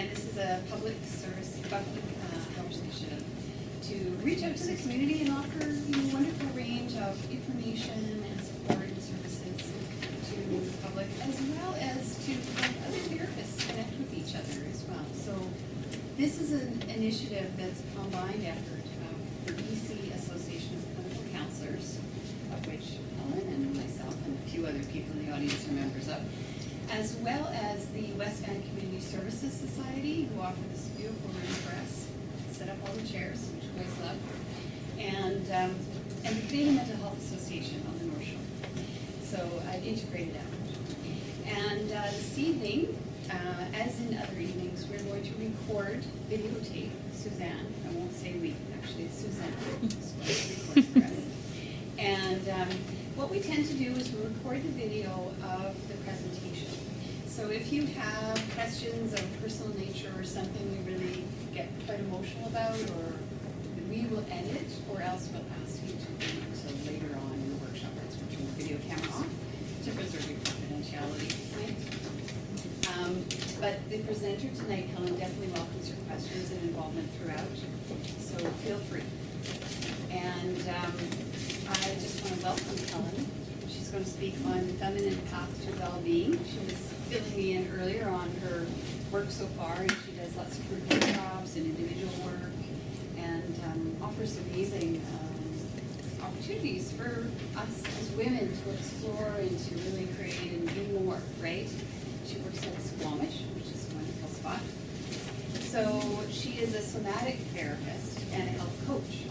And this is a public outreach initiative to reach out to the community and offer a wonderful range of information and support and services to the public, as well as to other therapists connect with each other as well. So this is an initiative that's a combined effort of the BC Association of Clinical Counselors, of which Helen and myself and a few other people in the audience are members of, as well as the West Van Community Services Society, who offer this beautiful room for us, set up all the chairs, which you guys love, and the Canadian Mental Health Association on the North Shore. So I've integrated that. And this evening, as in other evenings, we're going to record, videotape Suzanne. I won't say we, actually it's Suzanne who's going to record for us. And what we tend to do is we record the video of the presentation. So if you have questions of personal nature or something you really get quite emotional about, or we will edit, or else we'll ask you to wait until later on in the workshop or switch your video camera off to preserve your confidentiality. Right? But the presenter tonight, Helen, definitely welcomes your questions and involvement throughout, so feel free. And I just want to welcome Helen. She's going to speak on the feminine path to well-being. She was filling me in earlier on her work so far, and she does lots of group jobs and individual work, and offers amazing opportunities for us as women to explore and to really create and do more, right? She works at Squamish, which is a wonderful spot. So she is a somatic therapist and a health coach.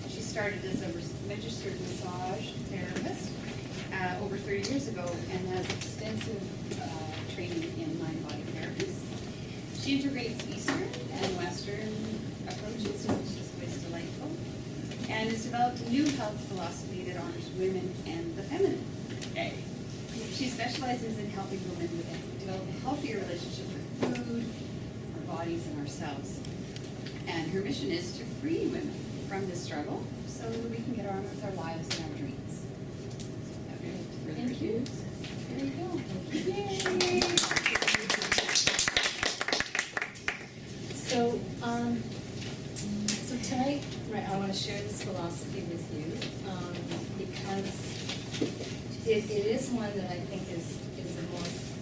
She started as a registered massage therapist over 30 years ago and has extensive training in mind-body therapies. She integrates Eastern and Western approaches, which is always delightful, and has developed a new health philosophy that honors women and the feminine. Okay. She specializes in helping women develop a healthier relationship with food, our bodies, and ourselves. And her mission is to free women from this struggle so that we can get on with our lives and our dreams. Thank you. There you go. Yay! So tonight, right, I want to share this philosophy with you because it is one that I think is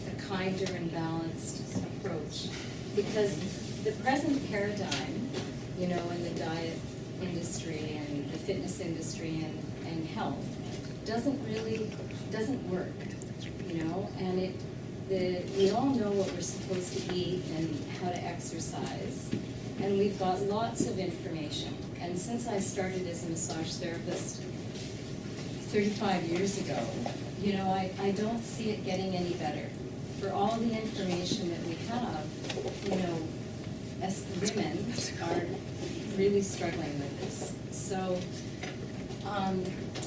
a kinder and balanced approach. Because the present paradigm, in the diet industry and the fitness industry and health doesn't work, and we all know what we're supposed to eat and how to exercise, and we've got lots of information. And since I started as a massage therapist 35 years ago, I don't see it getting any better. For all the information that we have, as women are really struggling with this. So,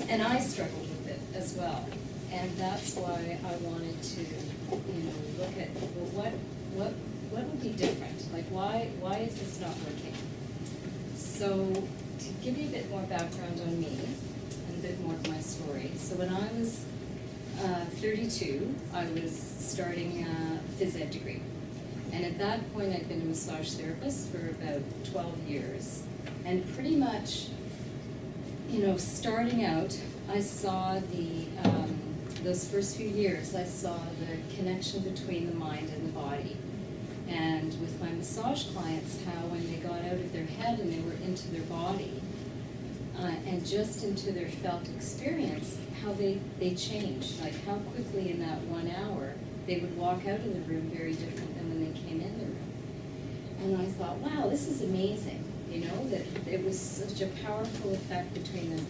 and I struggled with it as well. And that's why I wanted to, look at what would be different? Like, why is this not working? So, to give you a bit more background on me and a bit more of my story. So, when I was 32, I was starting a phys ed degree. And at that point, I'd been a massage therapist for about 12 years. And pretty much, starting out, I saw those first few years, I saw the connection between the mind and the body. And with my massage clients, how when they got out of their head and they were into their body, and just into their felt experience, how they changed, like how quickly in that 1 hour they would walk out of the room very different than when they came in the room. And I thought, wow, this is amazing, that it was such a powerful effect between the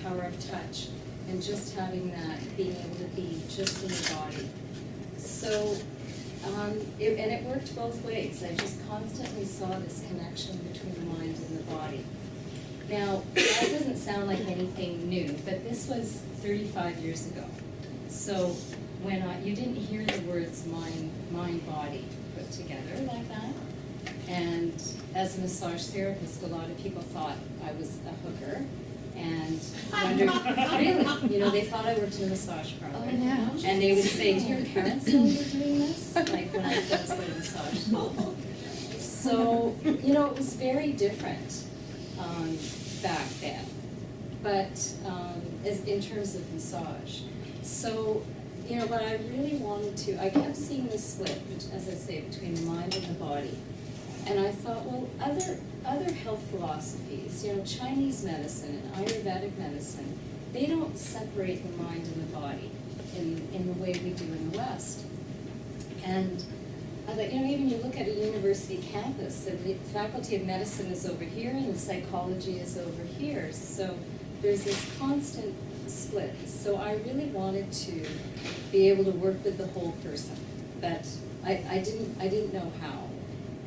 power of touch and just having that, being able to be just in the body. So, and it worked both ways. I just constantly saw this connection between the mind and the body. Now, that doesn't sound like anything new, but this was 35 years ago. So when you didn't hear the words mind-body put together like that. And as a massage therapist, a lot of people thought I was a hooker and wondered, really, they thought I worked in a massage parlor. Oh, yeah. And they would say, do your parents know you're doing this? Like when I first went to massage school. So, you know, it was very different back then, but as in terms of massage. So, you know, but I really wanted to, I kept seeing this split, as I say, between the mind and the body. And I thought, well, other health philosophies, you know, Chinese medicine and Ayurvedic medicine, they don't separate the mind and the body in the way we do in the West. And I thought, you know, even you look at a university campus, and the faculty of medicine is over here and the psychology is over here. So there's this constant split. So I really wanted to be able to work with the whole person, but I didn't know how.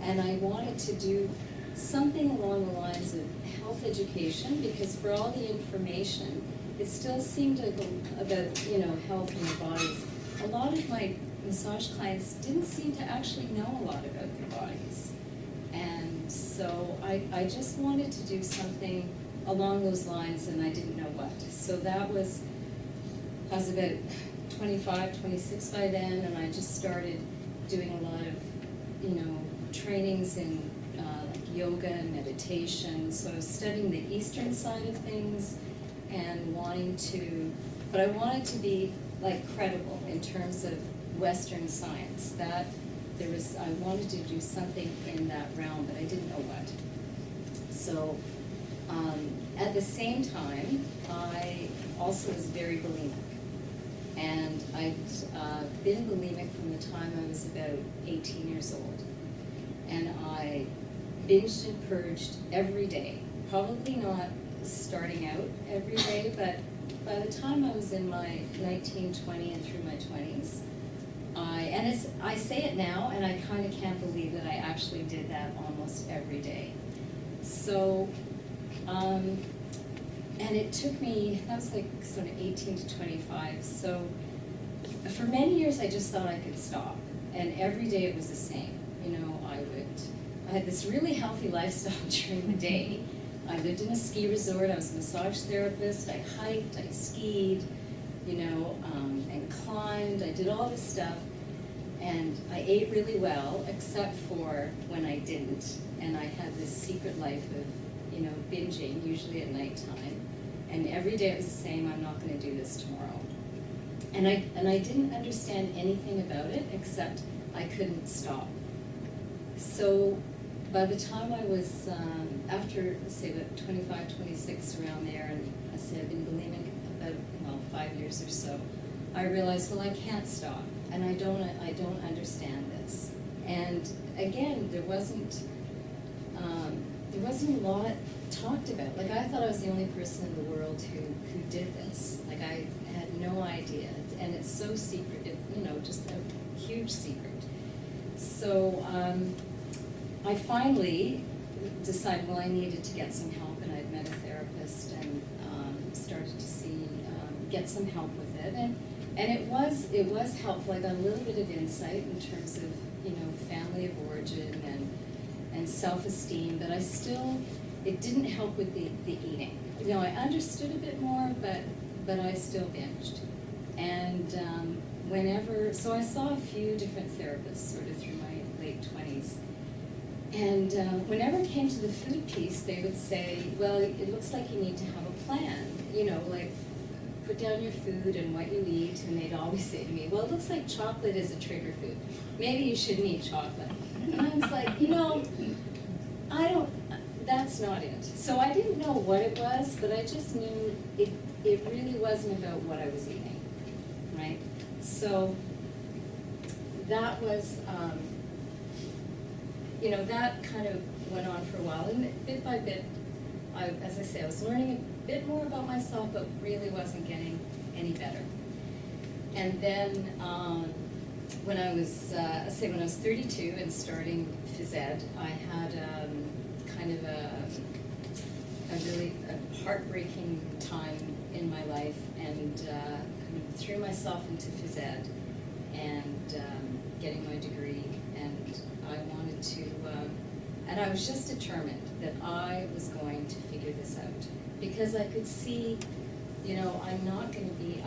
And I wanted to do something along the lines of health education, because for all the information, it still seemed like about, you know, health in the bodies. A lot of my massage clients didn't seem to actually know a lot about their bodies. And so I just wanted to do something along those lines, and I didn't know what. So I was about 25, 26 by then, and I just started doing a lot of, you know, trainings in like yoga and meditation. So I was studying the Eastern side of things and but I wanted to be like credible in terms of Western science. I wanted to do something in that realm, but I didn't know what. So at the same time, I also was very bulimic. And I'd been bulimic from the time I was about 18 years old. And I binged and purged every day. Probably not starting out every day, but by the time I was in my 19, 20, and through my 20s, I say it now, and I kind of can't believe that I actually did that almost every day. So, and it took me, that was like sort of 18 to 25. So for many years, I just thought I could stop. And every day it was the same. You know, I had this really healthy lifestyle during the day. I lived in a ski resort. I was a massage therapist. I hiked, I skied, you know, and climbed. I did all this stuff. And I ate really well, except for when I didn't. And I had this secret life of, you know, binging, usually at nighttime. And every day it was the same. I'm not going to do this tomorrow. And I didn't understand anything about it, except I couldn't stop. So by the time I was, after, let's say, about 25, 26, around there, and I say I've been bulimic about, 5 years or so, I realized, well, I can't stop, and I don't understand this. And again, there wasn't a lot talked about. Like, I thought I was the only person in the world who did this. Like, I had no idea, and it's so secret. It's, you know, just a huge secret. So I finally decided, well, I needed to get some help, and I'd met a therapist and started to get some help with it, and it was helpful. I got a little bit of insight in terms of, you know, family of origin and self-esteem, but it didn't help with the eating. You know, I understood a bit more, but I still binged. And so I saw a few different therapists sort of through my late 20s. And whenever it came to the food piece, they would say, well, it looks like you need to have a plan, you know, like put down your food and what you eat. And they'd always say to me, well, it looks like chocolate is a trigger food. Maybe you shouldn't eat chocolate. And I was like, you know, that's not it. So I didn't know what it was, but I just knew it really wasn't about what I was eating, right? So that was, you know, that kind of went on for a while, and bit by bit, as I say, I was learning a bit more about myself, but really wasn't getting any better. And then when I was 32 and starting phys ed, I had kind of a really heartbreaking time in my life, and kind of threw myself into phys ed and getting my degree, and I wanted to, and I was just determined that I was going to figure this out, because I could see, you know, I'm not going to be,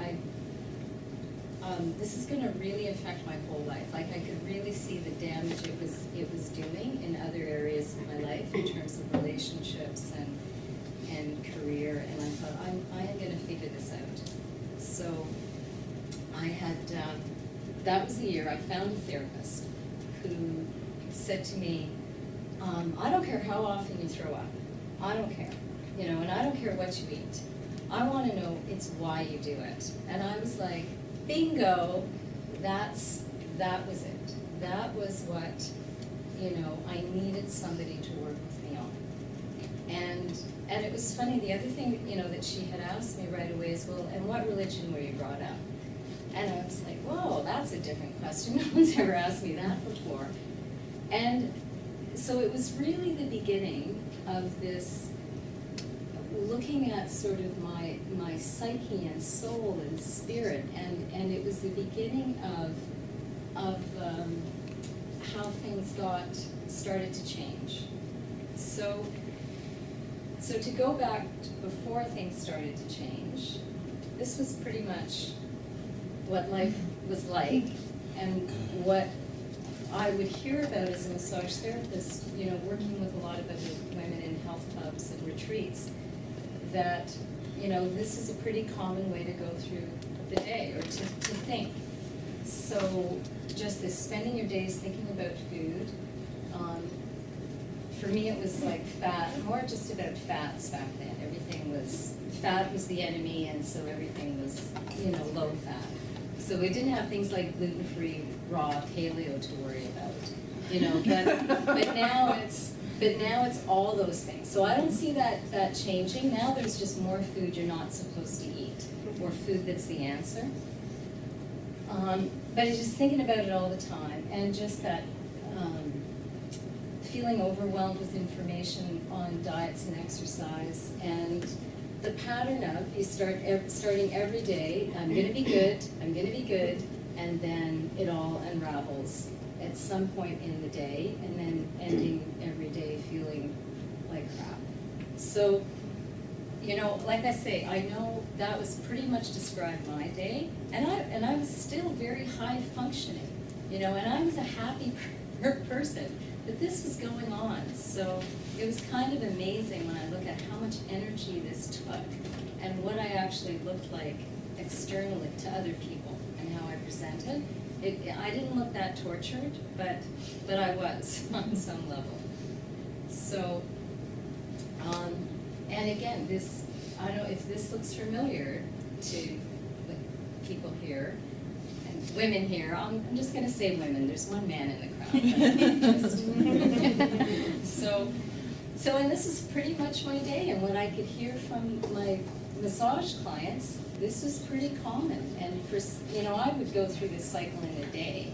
this is going to really affect my whole life. Like, I could really see the damage it was doing in other areas I am going to figure this out. So I had, that was the year I found a therapist who said to me, I don't care how often you throw up. I don't care. You know, and I don't care what you eat. I want to know it's why you do it. And I was like, bingo, that was it. That was what, you know, I needed somebody to work with me on. And it was funny, the other thing, you know, that she had asked me right away is, well, and what religion were you brought up? And I was like, whoa, that's a different question. No one's ever asked me that before. And so it was really the beginning of this looking at sort of my psyche and soul and spirit, and it was the beginning of how things started to change. So to go back to before things started to change, this was pretty much what life was like, and what I would hear about as a massage therapist, you know, working with a lot of other women in health clubs and retreats, that, you know, this is a pretty common way to go through the day, or to think. So just this spending your days thinking about food. For me, it was like fat, more just about fats back then. Everything was, fat was the enemy, and so everything was, you know, low fat. So we didn't have things like gluten-free, raw, paleo to worry about, you know, but now it's all those things. So I don't see that changing. Now there's just more food you're not supposed to eat, or food that's the answer. But it's just thinking about it all the time, and just that feeling overwhelmed with information on diets and exercise, and the pattern of you starting every day, I'm going to be good, and then it all unravels at some point in the day, and then ending every day feeling like crap. So, you know, like I say, I know that was pretty much described my day, and I was still very high functioning, you know, and I was a happy person, but this was going on. So it was kind of amazing when I look at how much energy this took, and what I actually looked like externally to other people, and how I presented. I didn't look that tortured, but I was on some level. So, and again, this, I don't know if this looks familiar to the people here, and women here. I'm just going to say women. There's one man in the crowd. So, and this is pretty much my day, and what I could hear from my massage clients, this is pretty common. And for, you know, I would go through this cycle in a day,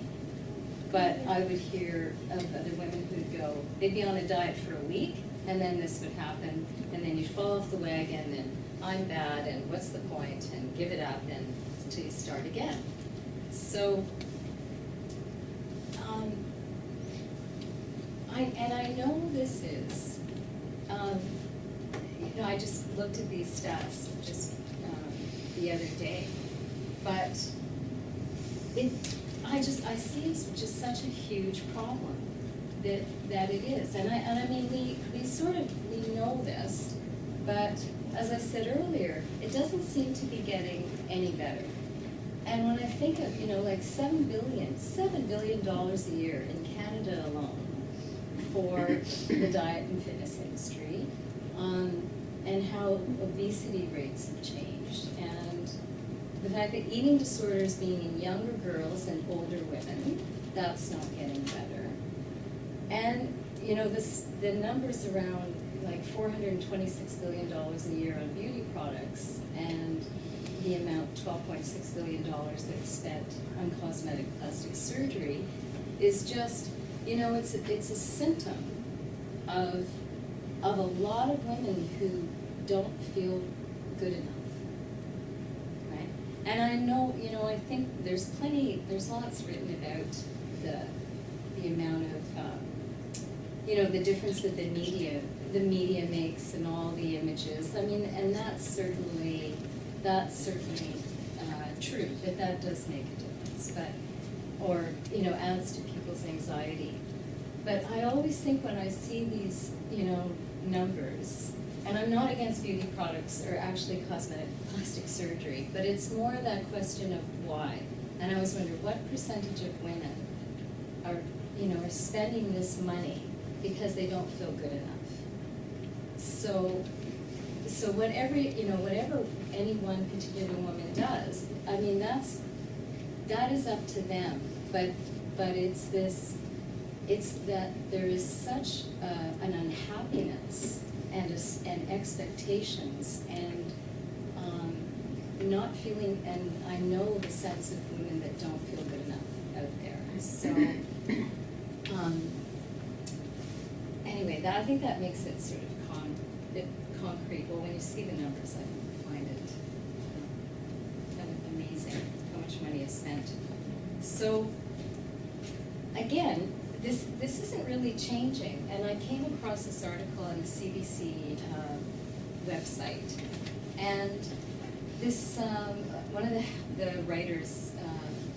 but I would hear of other women who'd go, they'd be on a diet for a week, and then this would happen, and then you'd fall off the wagon, and I'm bad, and what's the point, and give it up, and until you start again. So, I know this is, you know, I just looked at these stats just the other day, but I see it's just such a huge problem that it is, and I mean we know this, but as I said earlier, it doesn't seem to be getting any better. And when I think of, you know, like $7 billion a year in Canada alone for the diet and fitness industry, and how obesity rates have changed, and the fact that eating disorders being in younger girls and older women, that's not getting better. And, you know, the numbers around like $426 billion a year on beauty products, and the amount, $12.6 billion that's spent on cosmetic plastic surgery, is just, you know, it's a symptom of a lot of women who don't feel good enough, right? And I know, you know, I think there's lots written about the amount of, you know, the difference that the media makes and all the images. I mean, and that's certainly true, that does make a difference, or, you know, adds to people's anxiety. But I always think when I see these, you know, numbers, and I'm not against beauty products or actually plastic surgery, but it's more that question of why. And I always wonder what percentage of women are, are spending this money because they don't feel good enough. So whatever, whatever any one particular woman does, I mean, that is up to them. But it's that there is such an unhappiness and expectations and not feeling, and I know the sense of women that don't feel good enough out there. So anyway, I think that makes it sort of concrete. Well, when you see the numbers, I find it kind of amazing how much money is spent. So again, this isn't really changing, and I came across this article on the CBC website, and this one of the writers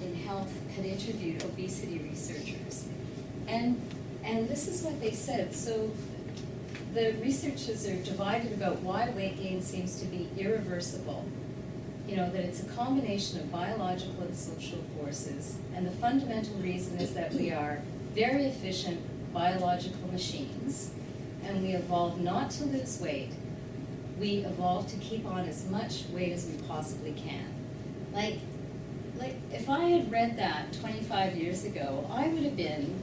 in health had interviewed obesity researchers, and this is what they said. So the researchers are divided about why weight gain seems to be irreversible. That it's a combination of biological and social forces, and the fundamental reason is that we are very efficient biological machines, and we evolved not to lose weight. We evolved to keep on as much weight as we possibly can. Like if I had read that 25 years ago, I would have been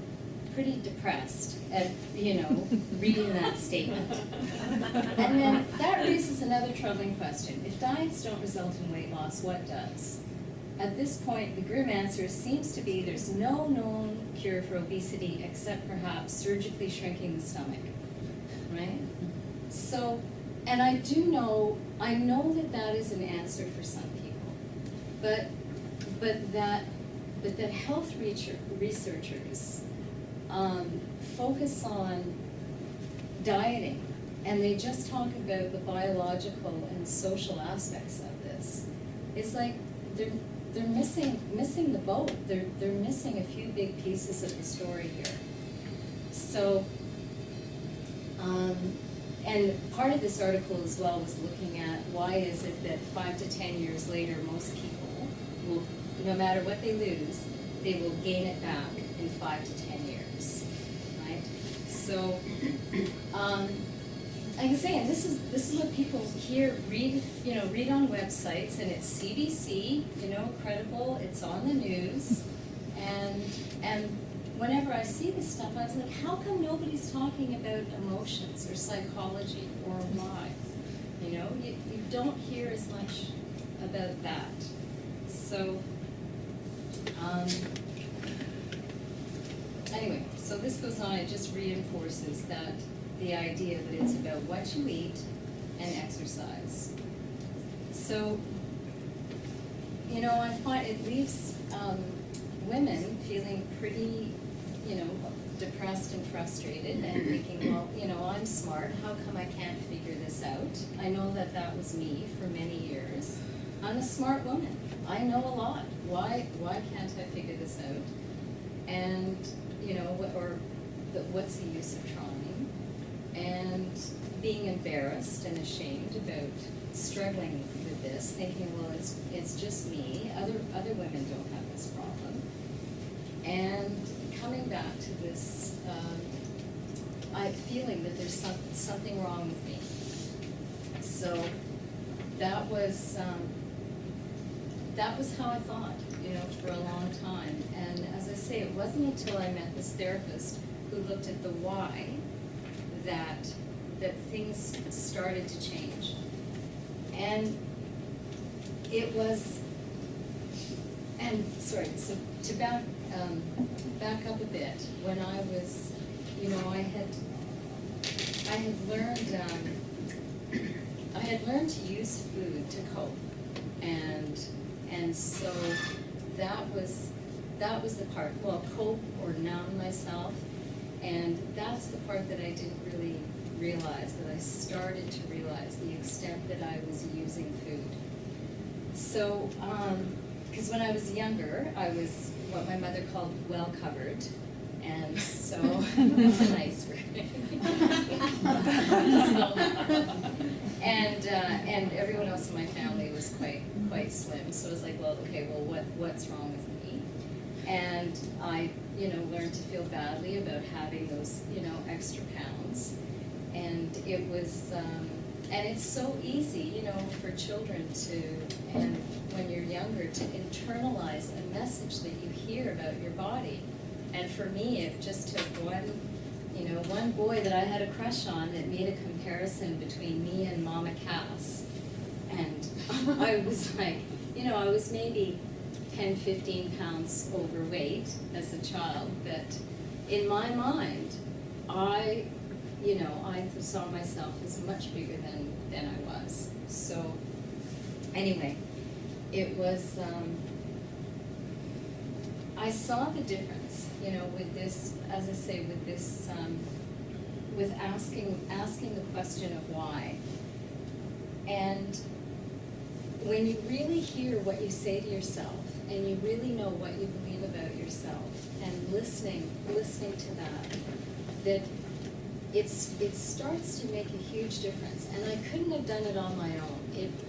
pretty depressed at, reading that statement. And then that raises another troubling question. If diets don't result in weight loss, what does? At this point, the grim answer seems to be there's no known cure for obesity except perhaps surgically shrinking the stomach, right? So, and I know that is an answer for some people, but that health researchers focus on dieting, and they just talk about the biological and social aspects of this. It's like they're missing the boat. They're missing a few big pieces of the story here. So, and part of this article as well was looking at why is it that 5 to 10 years later, most people will, no matter what they lose, they will gain it back in 5 to 10 years, right? So, like I say, and this is what people read on websites, and it's CBC, credible. It's on the news, and whenever I see this stuff, I was like, how come nobody's talking about emotions or psychology or why? You don't hear as much about that. So, anyway, so this goes on. It just reinforces that the idea that it's about what you eat and exercise. So, I find it leaves women feeling pretty, depressed and frustrated and thinking, well, I'm smart. How come I can't figure this out? I know that was me for many years. I'm a smart woman. I know a lot. Why can't I figure this out? And, what's the use of trying? And being embarrassed and ashamed about struggling with this, thinking, well, it's just me. Other women don't have this problem. And coming back to this, feeling that there's something wrong with me. So that was how I thought, for a long time. And as I say, it wasn't until I met this therapist who looked at the why that things started to change. And it was, so to back up a bit, when I was, I had learned to use food to cope, and so that was the part, cope or numb myself, and that's the part that I didn't really realize, that I started to realize the extent that I was using food. So, because when I was younger, I was what my mother called well covered, and so that's a nice word. And everyone else in my family was quite slim. So I was like, well, okay, well, what's wrong with me? And I, learned to feel badly about having those, extra pounds. And it was, and it's so easy, for children and when you're younger, to internalize a message that you hear about your body. And for me, it just took one boy that I had a crush on that made a comparison between me and Mama Cass. And I was like, I was maybe 10, 15 pounds overweight as a child, but in my mind, I saw myself as much bigger than I was. So anyway, it was, I saw the difference, with this, as I say, with this, with asking the question of why. And when you really hear what you say to yourself, and you really know what you believe about yourself, and listening to that it starts to make a huge difference. And I couldn't have done it on my own.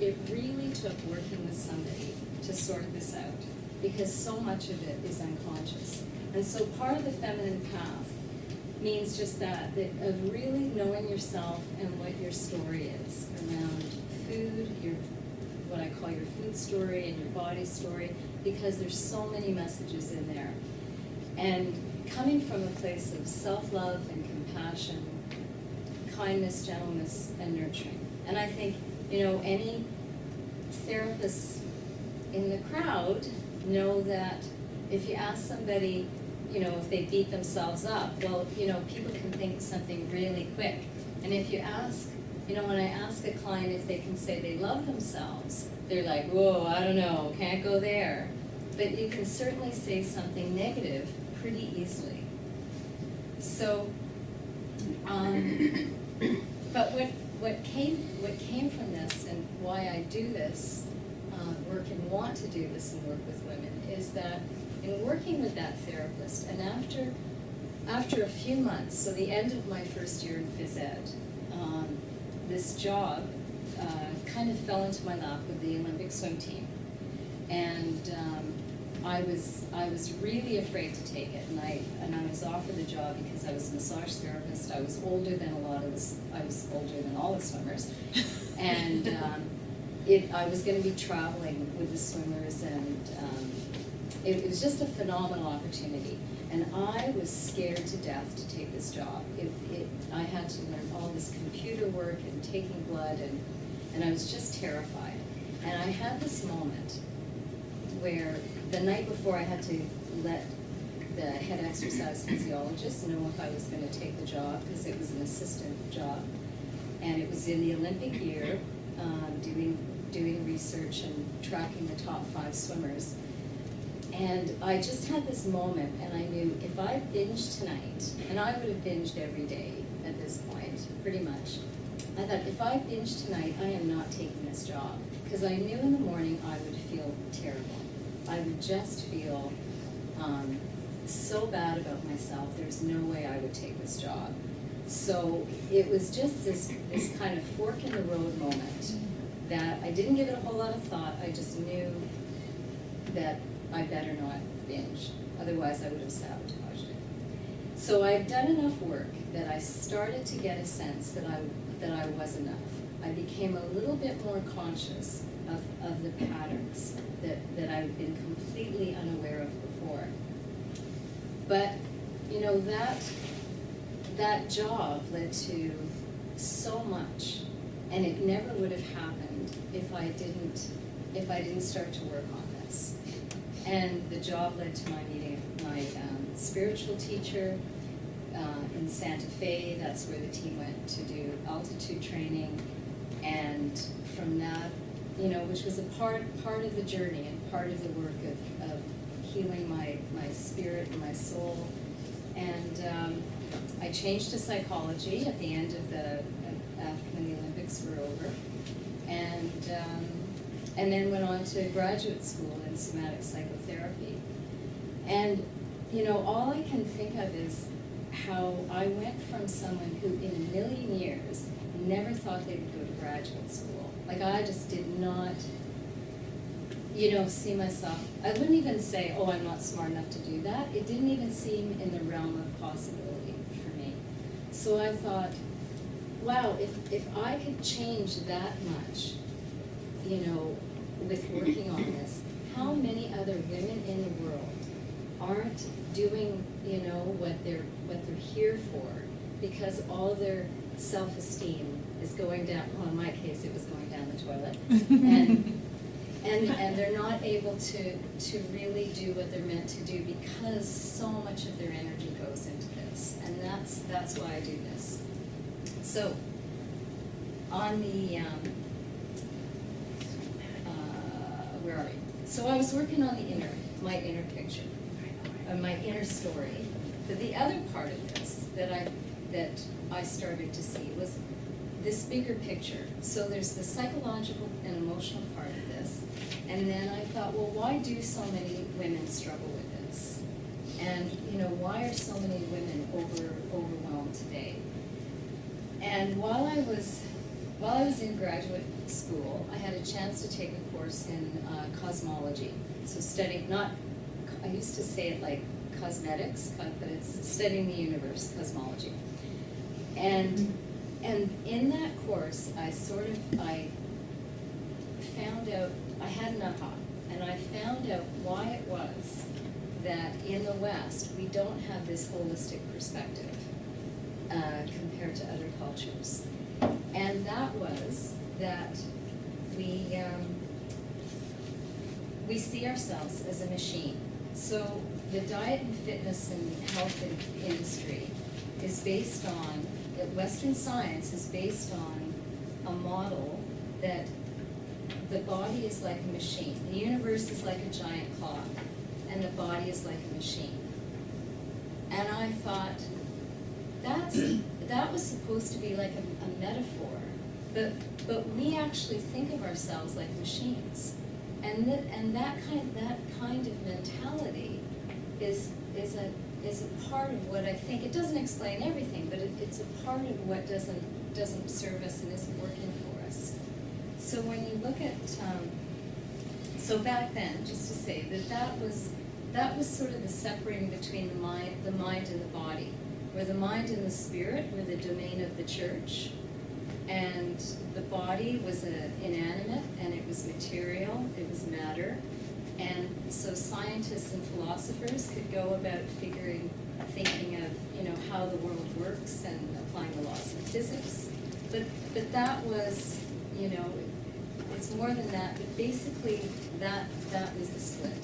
It really took working with somebody to sort this out, because so much of it is unconscious. And so part of the feminine path means just that of really knowing yourself and what your story is around food, what I call your food story and your body story, because there's so many messages in there. And coming from a place of self-love and compassion, kindness, gentleness, and nurturing. And I think, any therapists in the crowd know that if you ask somebody, if they beat themselves up, well, people can think something really quick. And if you ask, when I ask a client if they can say they love themselves, they're like, whoa, I don't know, can't go there. But you can certainly say something negative pretty easily. So, but what came from this, and why I do this work and want to do this and work with women, is that in working with that therapist, and after a few months, so the end of my first year in phys ed, this job kind of fell into my lap with the Olympic swim team, and I was really afraid to take it, and I was offered the job because I was a massage therapist. I was older than I was older than all the swimmers, and I was going to be traveling with the swimmers, and it was just a phenomenal opportunity. And I was scared to death to take this job. I had to learn all this computer work and taking blood, and I was just terrified. And I had this moment where the night before I had to let the head exercise physiologist know if I was going to take the job, because it was an assistant job. And it was in the Olympic year, doing research and tracking the top 5 swimmers. And I just had this moment, and I knew if I binged tonight, and I would have binged every day at this point, pretty much. I thought, if I binge tonight, I am not taking this job. Because I knew in the morning I would feel terrible. I would just feel so bad about myself. There's no way I would take this job. So it was just this kind of fork in the road moment that I didn't give it a whole lot of thought. I just knew that I better not binge. Otherwise, I would have sabotaged it. So I'd done enough work that I started to get a sense that I was enough. I became a little bit more conscious of the patterns that I've been completely unaware of before. But, that job led to so much, and it never would have happened if I didn't start to work on this. And the job led to my meeting my spiritual teacher in Santa Fe. That's where the team went to do altitude training. And from that, which was a part of the journey and part of the work of healing my spirit and my soul. And I changed to psychology at the end of after when the Olympics were over. And then went on to graduate school in Somatic Psychotherapy. And, all I can think of is how I went from someone who in a million years never thought they would go to graduate school. Like, I just did not, you know, see myself. I wouldn't even say, oh, I'm not smart enough to do that. It didn't even seem in the realm of possibility for me. So I thought, wow, if I could change that much, you know, with working on this, how many other women in the world aren't doing, you know, what they're here for, because all their self-esteem is going down, well, in my case it was going down the toilet, and they're not able to really do what they're meant to do because so much of their energy goes into this, and that's why I do this. So on the where are we? So I was working on my inner picture, my inner story. But the other part of this that I started to see was this bigger picture. So there's the psychological and emotional part of this, and then I thought, well, why do so many women struggle with this? And you know, why are so many women overwhelmed today? And while I was in graduate school, I had a chance to take a course in cosmology. So studying, I used to say it like cosmetics, but it's studying the universe, cosmology. And in that course, I found out, I had an aha, and I found out why it was that in the West, we don't have this holistic perspective compared to other cultures. And that was that we see ourselves as a machine. So the diet and fitness and health industry is based on, Western science is based on a model that the body is like a machine. The universe is like a giant clock, and the body is like a machine. And I thought, that was supposed to be like a metaphor, but we actually think of ourselves like machines, and that kind of mentality is a part of what I think. It doesn't explain everything, but it's a part of what doesn't serve us and isn't working for us. So when you look at so back then, just to say that was sort of the separating between the mind and the body, where the mind and the spirit were the domain of the church, and the body was inanimate, and it was material, it was matter. And so scientists and philosophers could go about thinking of, you know, how the world works and applying the laws of physics. But that was, you know, it's more than that, but basically that was the split.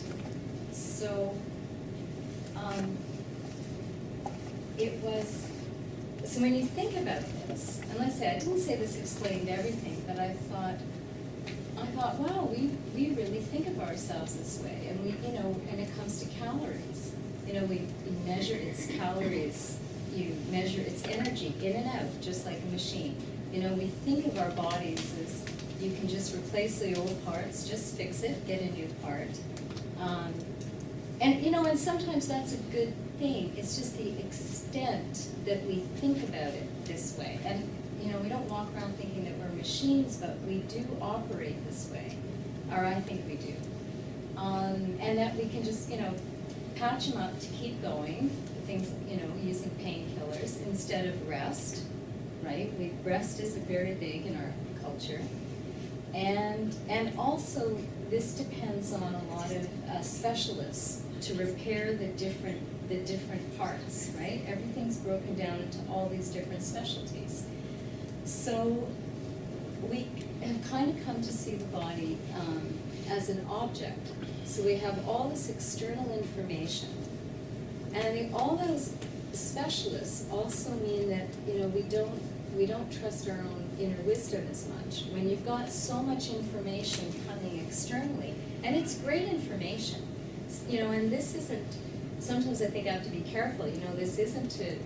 So it was, so when you think about this, and let's say, I didn't say this explained everything, but I thought, wow, we really think of ourselves this way. And we, you know, when it comes to calories, you know, we measure its calories, you measure its energy in and out, just like a machine. You know, we think of our bodies as, you can just replace the old parts, just fix it, get a new part. And, you know, and sometimes that's a good thing. It's just the extent that we think about it this way. And, you know, we don't walk around thinking that we're machines, but we do operate this way, or I think we do. And that we can just, you know, patch them up to keep going, things, you know, using painkillers instead of rest, right? Rest is very big in our culture. And also, this depends on a lot of specialists to repair the different parts, right? Everything's broken down into all these different specialties. So we have kind of come to see the body as an object. So we have all this external information, and all those specialists also mean that, you know, we don't trust our own inner wisdom as much. When you've got so much information coming externally, and it's great information, you know, and this isn't, sometimes I think I have to be careful, you know, this isn't to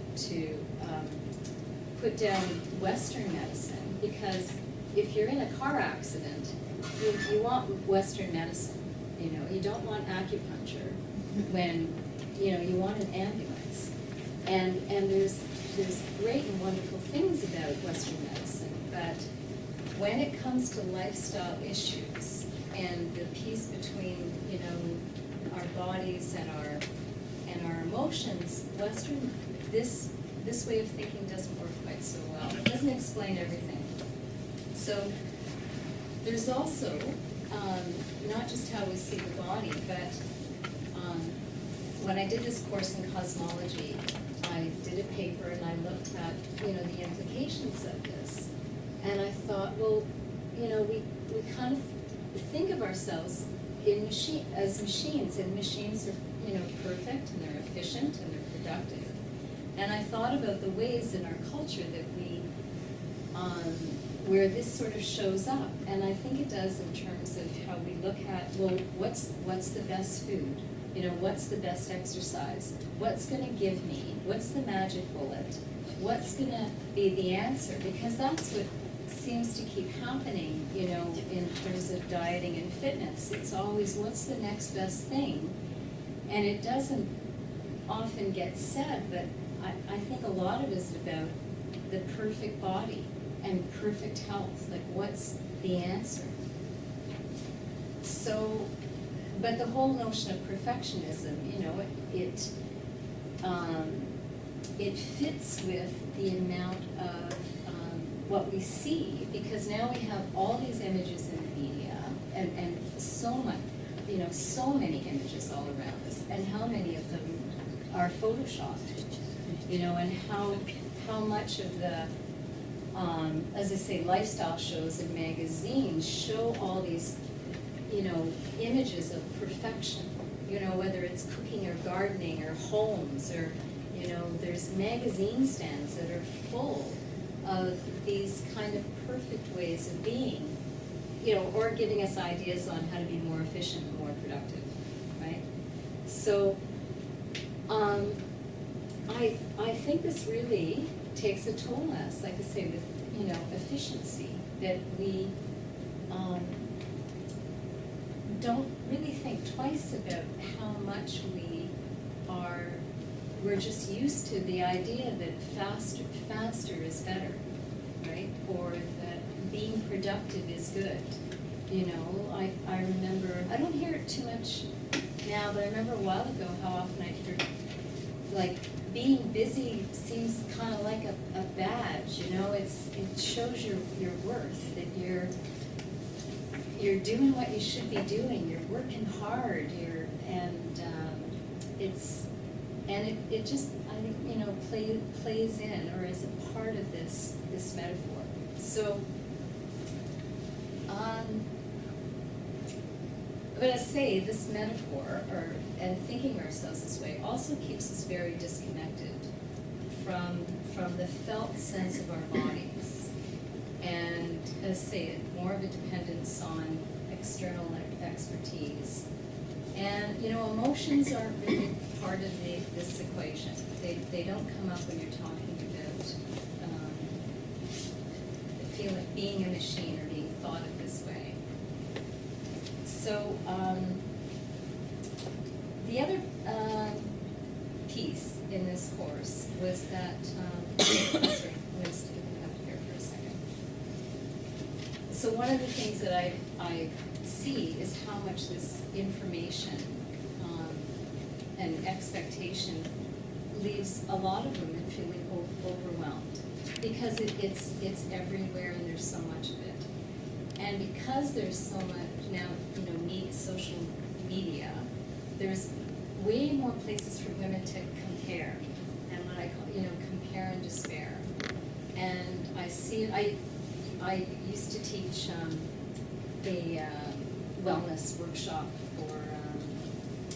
put down Western medicine, because if you're in a car accident, you want Western medicine, you know, you don't want acupuncture when, you know, you want an ambulance. And there's there's great and wonderful things about Western medicine, but when it comes to lifestyle issues and the piece between, you know, our bodies and our emotions, this way of thinking doesn't work quite so well. It doesn't explain everything. So there's also not just how we see the body, but when I did this course in cosmology, I did a paper and I looked at, you know, the implications of this. And I thought, well, you know, we kind of think of ourselves as machines, and machines are, you know, perfect and they're efficient and they're productive. And I thought about the ways in our culture that where this sort of shows up. And I think it does in terms of how we look at, well, what's the best food? You know, what's the best exercise? What's going to give me? What's the magic bullet? What's going to be the answer? Because that's what seems to keep happening, you know, in terms of dieting and fitness. It's always, what's the next best thing? And it doesn't often get said, but I think a lot of it is about the perfect body and perfect health. Like, what's the answer? So, but the whole notion of perfectionism, you know, it fits with the amount of what we see, because now we have all these images in the media, and so much, you know, so many images all around us, and how many of them are photoshopped, you know, and how much of the, as I say, lifestyle shows and magazines show all these, you know, images of perfection, you know, whether it's cooking or gardening or homes, or, you know, there's magazine stands that are full of these kind of perfect ways of being, you know, or giving us ideas on how to be more efficient and more productive, right? So I think this really takes a toll on us, like I say, with, you know, efficiency, that we don't really think twice about how much we're just used to the idea that faster is better, right? Or that being productive is good. You know, I remember, I don't hear it too much now, but I remember a while ago how often I heard, like, being busy seems kind of like a badge, you know? It shows your worth, that you're doing what you should be doing, you're working hard, it just, I think, you know, plays in, or is a part of this metaphor. So, but I say this metaphor, and thinking ourselves this way, also keeps us very disconnected from the felt sense of our bodies, and, as I say, more of a dependence on external expertise. And, you know, emotions aren't really part of this equation. They don't come up when you're talking about the feeling being a machine or being thought of this way. So the other piece in this course was that, sorry, I'm just going to come up here for a second. So one of the things that I see is how much this information and expectation leaves a lot of women feeling overwhelmed, because it's everywhere and there's so much of it. And because there's so much now, you know, social media, there's way more places for women to compare, and what I call, you know, compare and despair. And I see it. I used to teach a wellness workshop for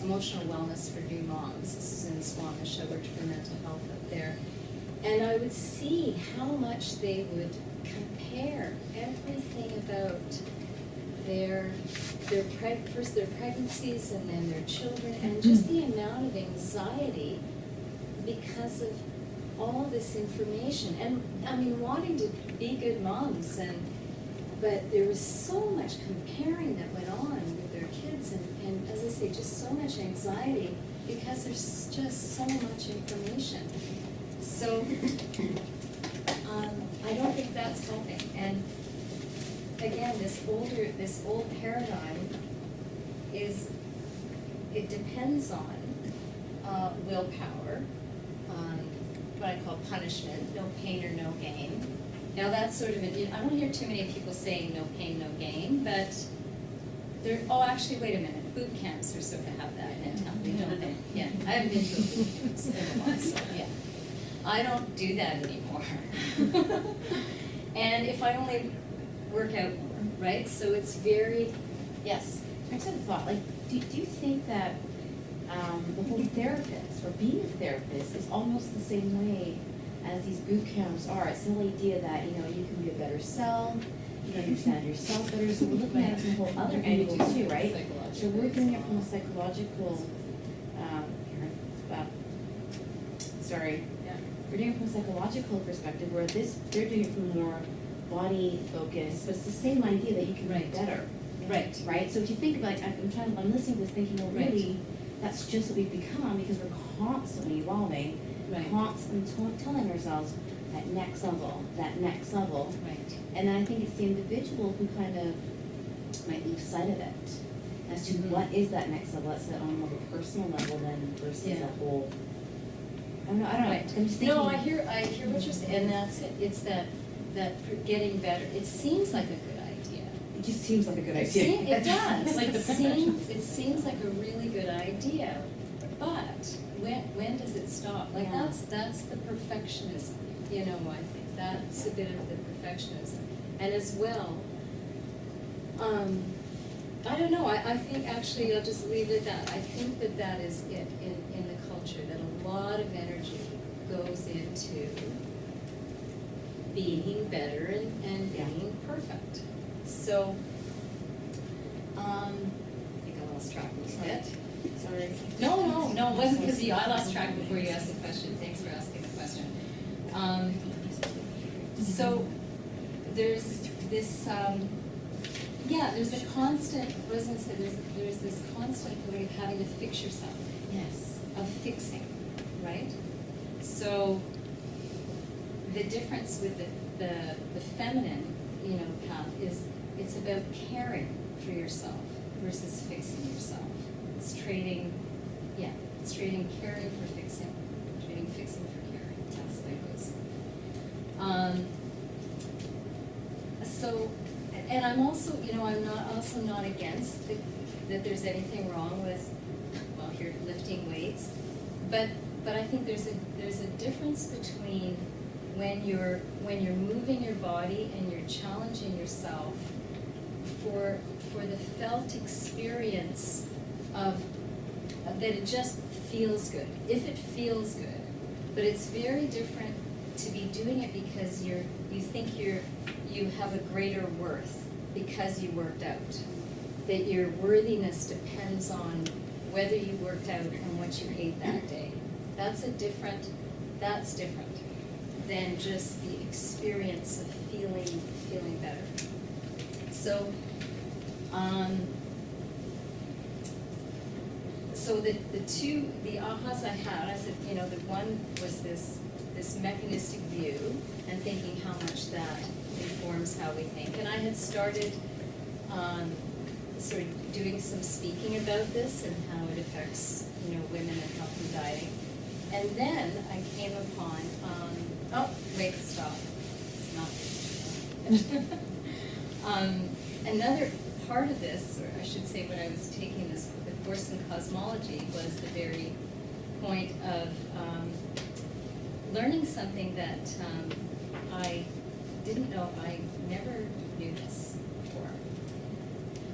emotional wellness for new moms. This is in Squamish. I worked for mental health up there. And I would see how much they would compare everything about first their pregnancies and then their children, and just the amount of anxiety because of all this information. And I mean, wanting to be good moms, but there was so much comparing that went on with their kids, and as I say, just so much anxiety because there's just so much information. So, I don't think that's helping. And again, this old paradigm it depends on willpower, what I call punishment, no pain or no gain. Now that's sort of, I don't hear too many people saying no pain, no gain, but actually, wait a minute, boot camps are sort of have that mentality, don't they? Yeah, I haven't been to a boot camp in a while, so yeah. I don't do that anymore. And if I only work out more, right? So it's very, yes. I just had a thought, like, do you think that the whole therapist, or being a therapist, is almost the same way as these boot camps are? It's the whole idea that, you can be a better self, you can understand yourself better, so we're looking at it from a whole other angle too, right? So we're doing it from a psychological, we're doing it from a psychological perspective, where they're doing it from a more body focused, but it's the same idea that you can be better. Right. Right? So if you think about it, I'm listening to this thinking, well, really, that's just what we've become, because we're constantly evolving, constantly telling ourselves that next level. Right. And then I think it's the individual who kind of might lose sight of it as to what is that next level. That's on a more personal level than versus a whole. I don't know. Right. I'm just thinking. No, I hear what you're saying, and that's it. It's that getting better. It seems like a good idea. It just seems like a good idea. It does. It seems like a really good idea, but when does it stop? Like that's the perfectionism. I think that's a bit of the perfectionism, and as well. I don't know. I think actually I'll just leave it at that. I think that is it in the culture, that a lot of energy goes into being better and being perfect. So, I think I lost track a little bit. Sorry. No, it wasn't because of you. I lost track before you asked the question. Thanks for asking the question. So, there's this, there's a constant, Rosen said, there's this constant way of having to fix yourself. Yes. Of fixing, right? So, the difference with the feminine, path is it's about caring for yourself versus fixing yourself. It's trading caring for fixing, trading fixing for caring. That's the way it goes. So, and I'm also, I'm not against that there's anything wrong with, you're lifting weights, but I think there's a difference between when you're moving your body and you're challenging yourself for the felt experience of that it just feels good. If it feels good, but it's very different to be doing it because you think you have a greater worth because you worked out. That your worthiness depends on whether you worked out and what you ate that day. That's different than just the experience of feeling better. So, so the ahas I had, I said, the one was this mechanistic view and thinking how much that informs how we think. And I had started sort of doing some speaking about this and how it affects, women and healthy dieting. And then I came upon, stop. Another part of this, or I should say when I was taking the course in cosmology, was the very point of learning something that I didn't know, I never knew this before,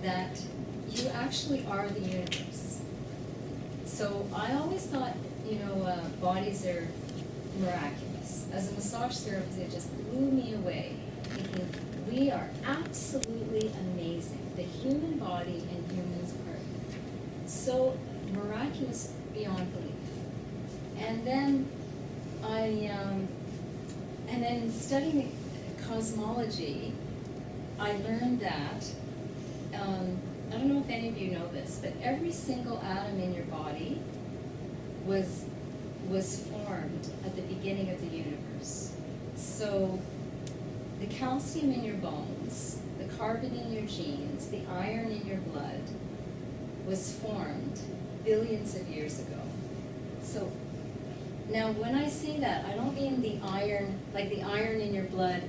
that you actually are the universe. So I always thought, bodies are miraculous. As a massage therapist, it just blew me away, thinking we are absolutely amazing. The human body and humans are so miraculous beyond belief. And then in studying cosmology, I learned that, I don't know if any of you know this, but every single atom in your body was formed at the beginning of the So the calcium in your bones, the carbon in your genes, the iron in your blood was formed billions of years ago. So now when I say that, I don't mean the iron, like the iron in your blood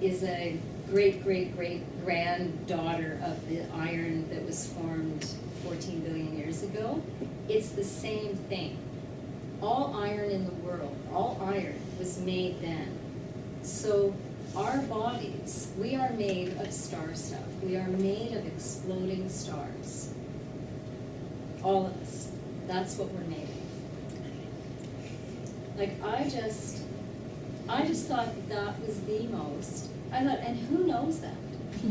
is a great, great, great granddaughter of the iron that was formed 14 billion years ago. It's the same thing. All iron in the world, all iron was made then. So our bodies, we are made of star stuff. We are made of exploding stars. All of us. That's what we're made of. Like I just thought that was the most, I thought, and who knows that?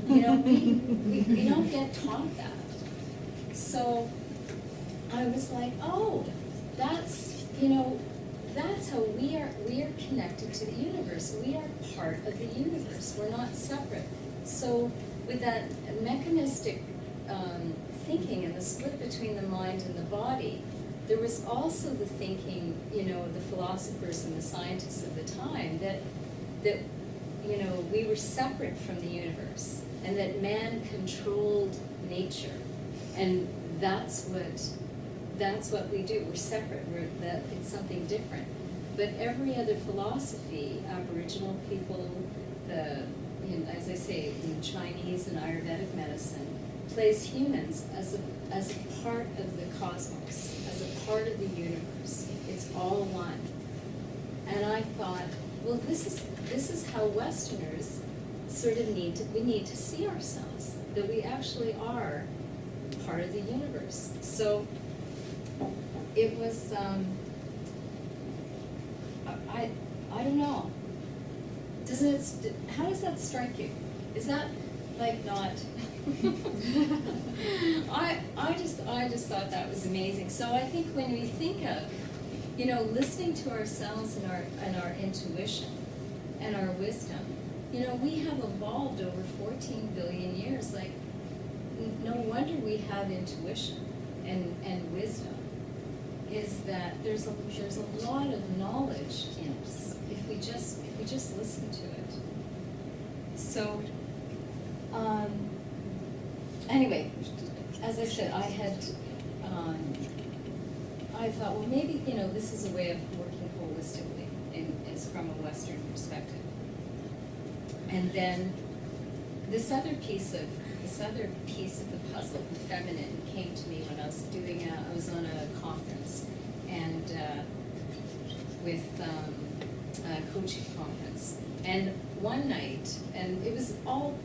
You know, we don't get taught that. So I was like, oh, that's, you know, that's how we are connected to the universe. We are part of the universe. We're not separate. So with that mechanistic thinking and the split between the mind and the body, there was also the thinking, you know, the philosophers and the scientists of the time that you know, we were separate from the universe and that man controlled nature. And that's what we do. We're separate. It's something different. But every other philosophy, Aboriginal people, as I say, in Chinese and Ayurvedic medicine, place humans as a part of the cosmos, as a part of the universe. It's all one. And I thought, well, this is how Westerners sort of need to see ourselves, that we actually are part of the universe. So it was, I don't know. How does that strike you? Is that like not? I just thought that was amazing. So I think when we think of, you know, listening to ourselves and our intuition and our wisdom, you know, we have evolved over 14 billion years. Like, no wonder we have intuition and wisdom. Is that there's a lot of knowledge in us if we just listen to it. So anyway, as I said, I thought, well, maybe, you know, this is a way of working holistically is from a Western perspective. And then this other piece of the puzzle, the feminine, came to me when I was on a conference and with a coaching conference. And one night, and it was all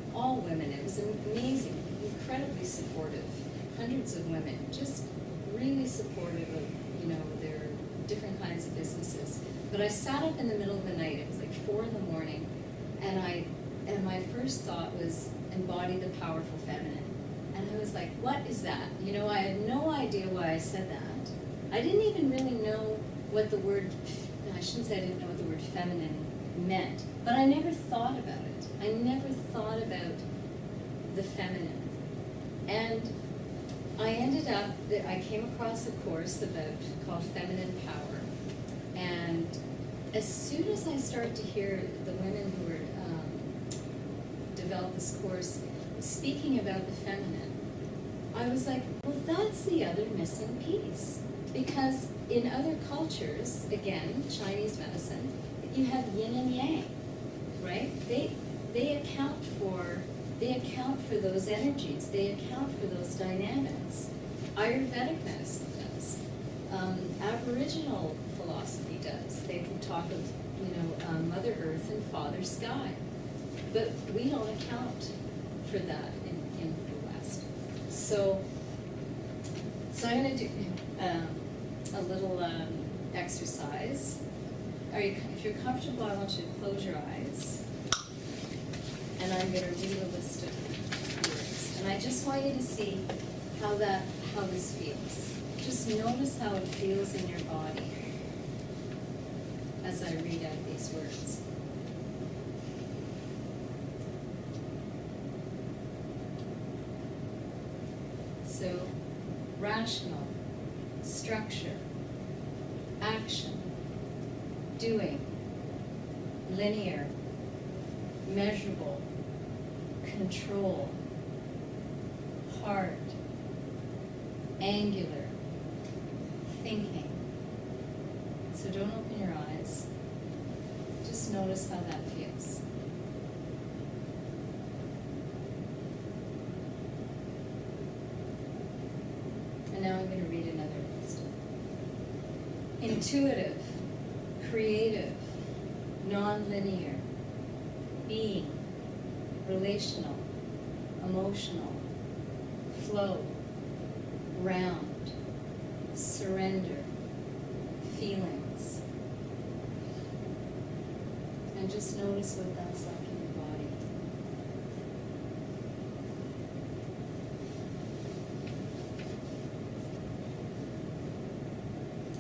women. It was amazing, incredibly supportive. Hundreds of women, just really supportive of, you know, their different kinds of businesses. But I sat up in the middle of the night. It was like 4 a.m, and my first thought was embody the powerful feminine. And I was like, what is that? You know, I had no idea why I said that. I didn't even really know what the word, I shouldn't say I didn't know what the word feminine meant, but I never thought about it. I never thought about the feminine. And I ended up, I came across a course called Feminine Power. And as soon as I started to hear the women who were developed this course speaking about the feminine, I was like, well, that's the other missing piece. Because in other cultures, again, Chinese medicine, you have yin and yang, right? They account for those energies. They account for those dynamics. Ayurvedic medicine does. Aboriginal philosophy does. They can talk of, you know, Mother Earth and Father Sky. But we don't account for that in the West. So I'm going to do a little exercise. If you're comfortable, I want you to close your eyes. And I'm going to read a list of words. And I just want you to see how this feels. Just notice how it feels in your body as I read out these words. So, rational, structure, action, doing, linear, measurable, control, hard, angular, thinking. So don't open your eyes. Just notice how that feels. And now I'm going to read another list. Intuitive, creative, non-linear, being, relational, emotional, flow, round, surrender, feelings. And just notice what that's like in your body.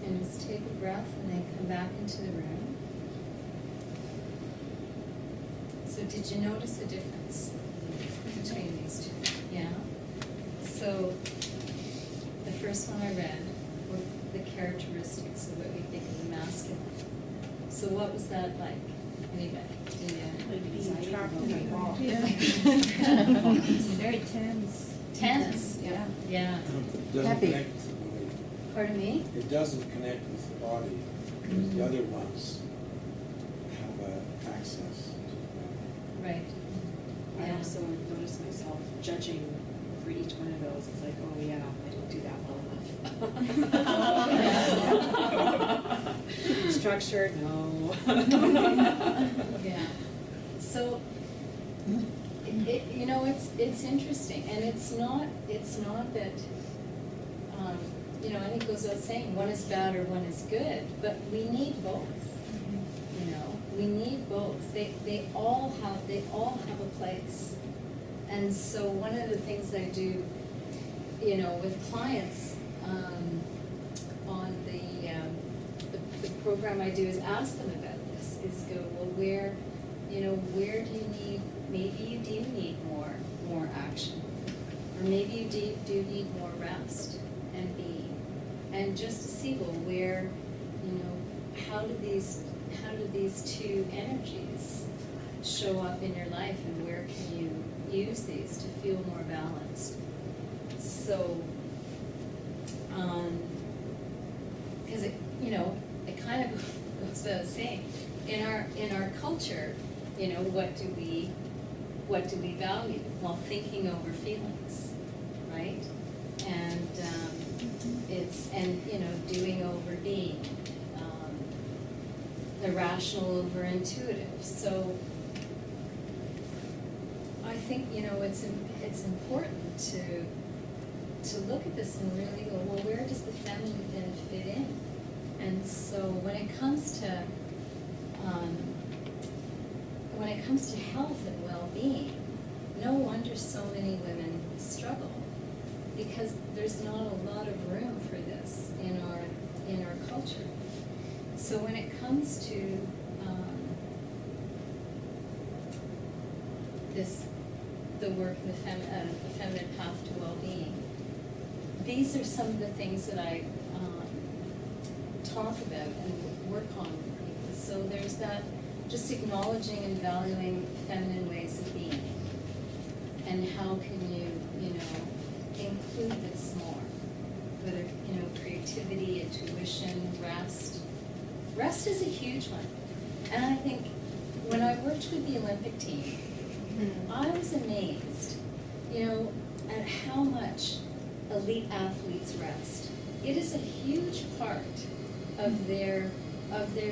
And just take a breath and then come back into the room. So did you notice a difference between these two? Yeah? So the first one I read were the characteristics of what we think of the masculine. So what was that like? Anybody? Like being trapped in a box. Very tense. Tense? Yeah. Yeah. It doesn't Happy. connect with the body. Pardon me? It doesn't connect with the body, because the other ones have access to the body. Right. I Yeah. also noticed myself judging for each one of those. It's like, oh yeah, I didn't do that well enough. Structured, no. Yeah. So, you know, it's interesting, and it's not that, you know, I think it goes without saying one is bad or one is good, but we need both. You know, we need both. They all have a place. And so one of the things I do, you know, with clients on the program I do is ask them about this. Is go, well, where do you need? Maybe you do need more action, or maybe you do need more rest and being, and just to see, well, where, you know, how do these two energies show up in your life, and where can you use these to feel more balanced? So, because it kind of goes without saying, in our culture, you know, what do we value? Well, thinking over feelings, right? And doing over being, irrational over intuitive. So I think, you know, it's important to look at this and really go, well, where does the feminine then fit in? And so when it comes to health and well-being, no wonder so many women struggle, because there's not a lot of room for this in our culture. So when it comes to the work, the feminine path to well-being, these are some of the things that I talk about and work on with people. So there's that, just acknowledging and valuing feminine ways of being, and how can you include this more, whether, creativity, intuition, rest. Rest is a huge one. And I think when I worked with the Olympic team, I was amazed, at how much elite athletes rest. It is a huge part of their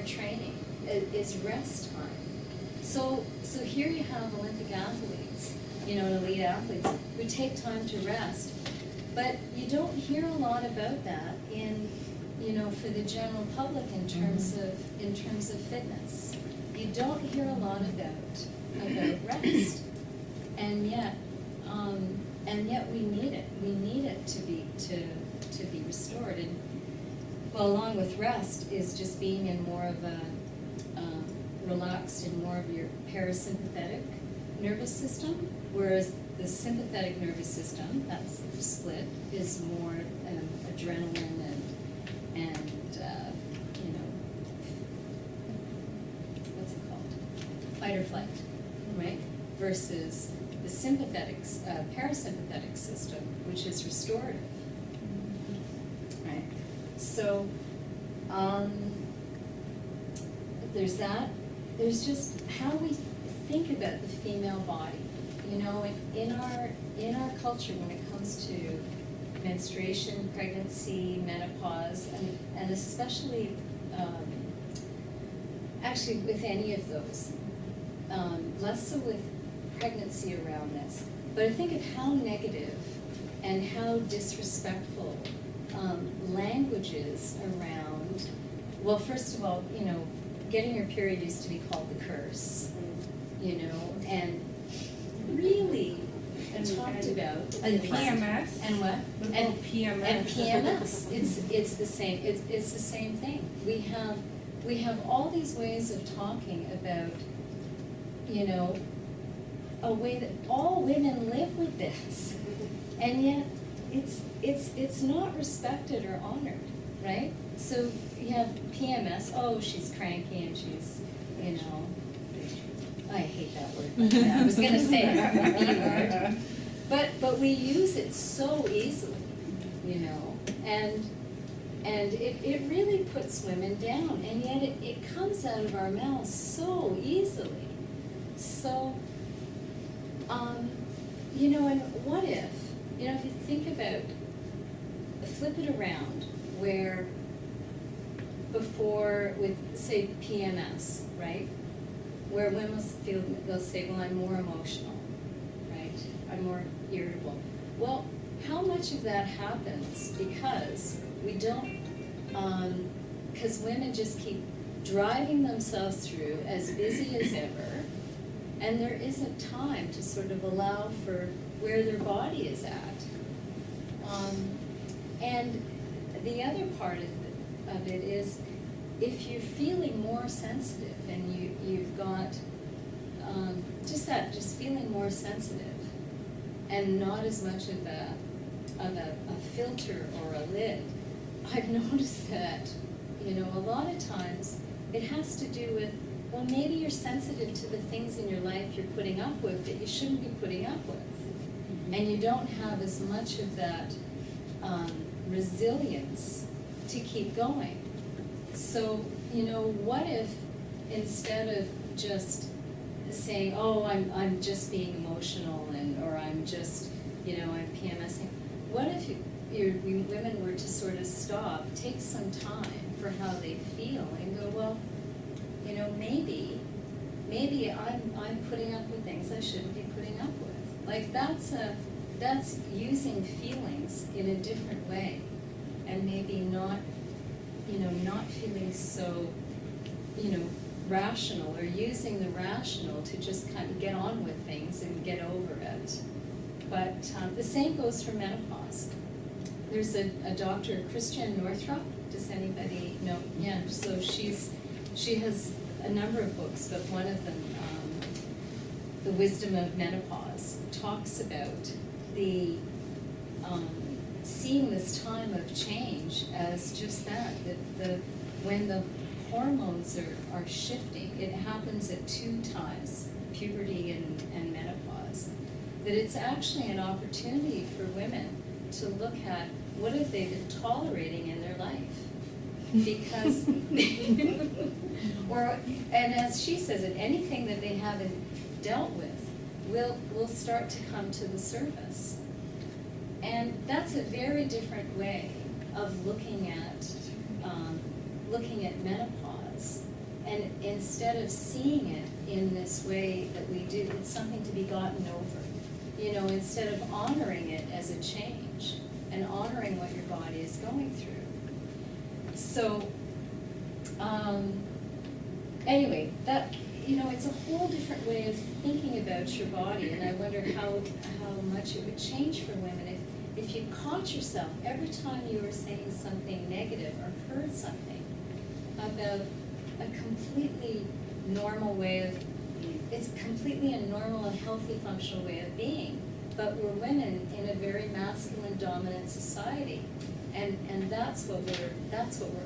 training, is rest time. So here you have Olympic athletes, and elite athletes who take time to rest, but you don't hear a lot about that in, for the general public in terms of fitness. You don't hear a lot about rest, and yet we need it. We need it to be restored. And well, along with rest is just being in more of a relaxed in more of your parasympathetic nervous system, whereas the sympathetic nervous system, that's split, is more adrenaline and what's it called? fight or flight, right? Versus the sympathetic, parasympathetic system, which is restorative, right? So there's that. There's just how we think about the female body. You know, in our culture, when it comes to menstruation, pregnancy, menopause, and especially actually with any of those, less so with pregnancy around this, but I think of how negative and how disrespectful language is around, well, first of all, you know, getting your period used to be called the curse, you know, and really talked about. And PMS. And what? And PMS. And PMS. It's the same. It's the same thing. We have all these ways of talking about, you know, a way that all women live with this, and yet it's not respected or honored, right? So you have PMS. Oh, she's cranky and she's, you know, I hate that word. I was going to say it, the word, but we use it so easily, you know, and it really puts women down, and yet it comes out of our mouths so easily. So, you know, and what if, you know, if you think about, flip it around, where before with, say, PMS, right? Where women they'll say, well, I'm more emotional, right? I'm more irritable. Well, how much of that happens because we don't, because women just keep driving themselves through as busy as ever, and there isn't time to sort of allow for where their body is at. And the other part of it is, if you're feeling more sensitive and you've got just feeling more sensitive and not as much of a filter or a lid, I've noticed that, you know, a lot of times it has to do with, well, maybe you're sensitive to the things in your life you're putting up with that you shouldn't be putting up with. And you don't have as much of that resilience to keep going. So, you know, what if instead of just saying, oh, I'm just being emotional, or I'm just, you know, I'm PMSing, what if women were to sort of stop, take some time for how they feel, and go, well, you know, maybe I'm putting up with things I shouldn't be putting up with. Like that's using feelings in a different way, and maybe not, you know, not feeling so, you know, rational, or using the rational to just kind of get on with things and get over it. But the same goes for menopause. There's a doctor, Christian Northrup. Does anybody know? Yeah. So she has a number of books, but one of them, The Wisdom of Menopause, talks about the seeing this time of change as just that when the hormones are shifting, it happens at two times, puberty and menopause, that it's actually an opportunity for women to look at what have they been tolerating in their life. Because, and as she says it, anything that they haven't dealt with will start to come to the surface. And that's a very different way of looking at menopause. And instead of seeing it in this way that we do, it's something to be gotten over. You know, instead of honoring it as a change and honoring what your body is going through. So, anyway, that, you know, it's a whole different way of thinking about your body, and I wonder how much it would change for women if you caught yourself every time you were saying something negative or heard something about a completely normal way of, it's completely a normal and healthy functional way of being, but we're women in a very masculine dominant society. And that's what we're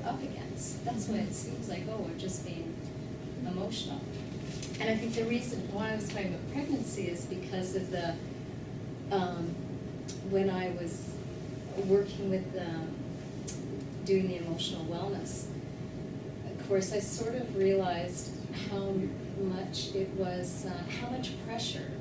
up against. That's why it seems like, oh, we're just being emotional. And I think the reason why I was talking about pregnancy is because of the, when I was working with doing the emotional wellness, of course, I sort of realized how much it was, how much pressure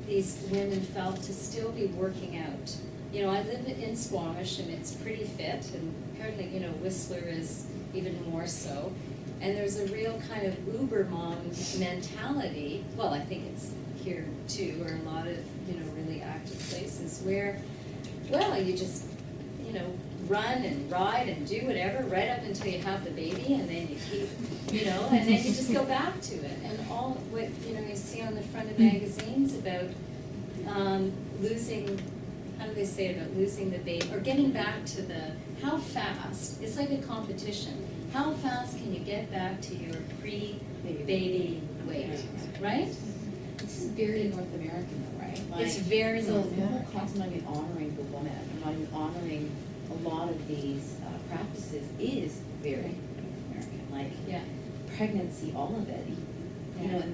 these women felt to still be working out. You know, I live in Squamish and it's pretty fit, and apparently, you know, Whistler is even more so. And there's a real kind of uber mom mentality, well, I think it's here too, or a lot of, you know, really active places where, well, you just, you know, run and ride and do whatever right up until you have the baby, and then you keep, you know, and then you just go back to it. And all what, you know, you see on the front of magazines about losing, how do they say it, about losing the baby, or getting back to the, how fast, it's like a competition. How fast can you get back to your pre-baby weight, right? This is very North American though, right? Like, It's very so North the whole American. concept of not even honoring the woman, or not even honoring a lot of these practices is very North American. Like Yeah. pregnancy, all of it. You know, in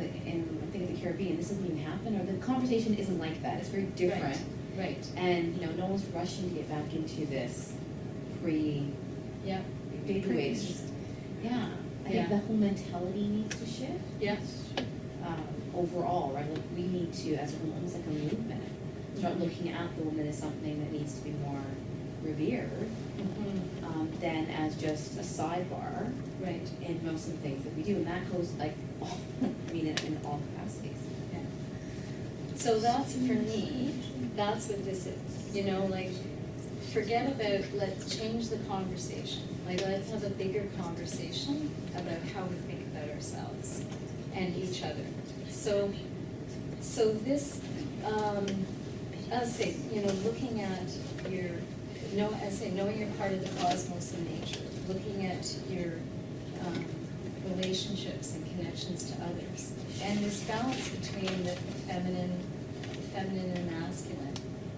I think in the Caribbean, this doesn't even happen, or the conversation isn't like that. It's very different. Right. And you know, no one's rushing to get back into this pre-baby Yeah. weight. It's just, yeah. I Yeah. think the whole mentality needs to shift. Yeah. Overall, right? Like we need to, as almost like a movement, start looking at the woman as something that needs to be more revered than as just a sidebar Right. in most of the things that we do. And that goes like, I mean, in all capacities. Yeah. So that's, for me, that's what this is. You know, like, forget about, let's change the conversation. Like, let's have a bigger conversation about how we think about ourselves and each other. So this, I'll say, you know, looking at your, knowing you're part of the cosmos and nature, looking at your relationships and connections to others, and this balance between the feminine and masculine.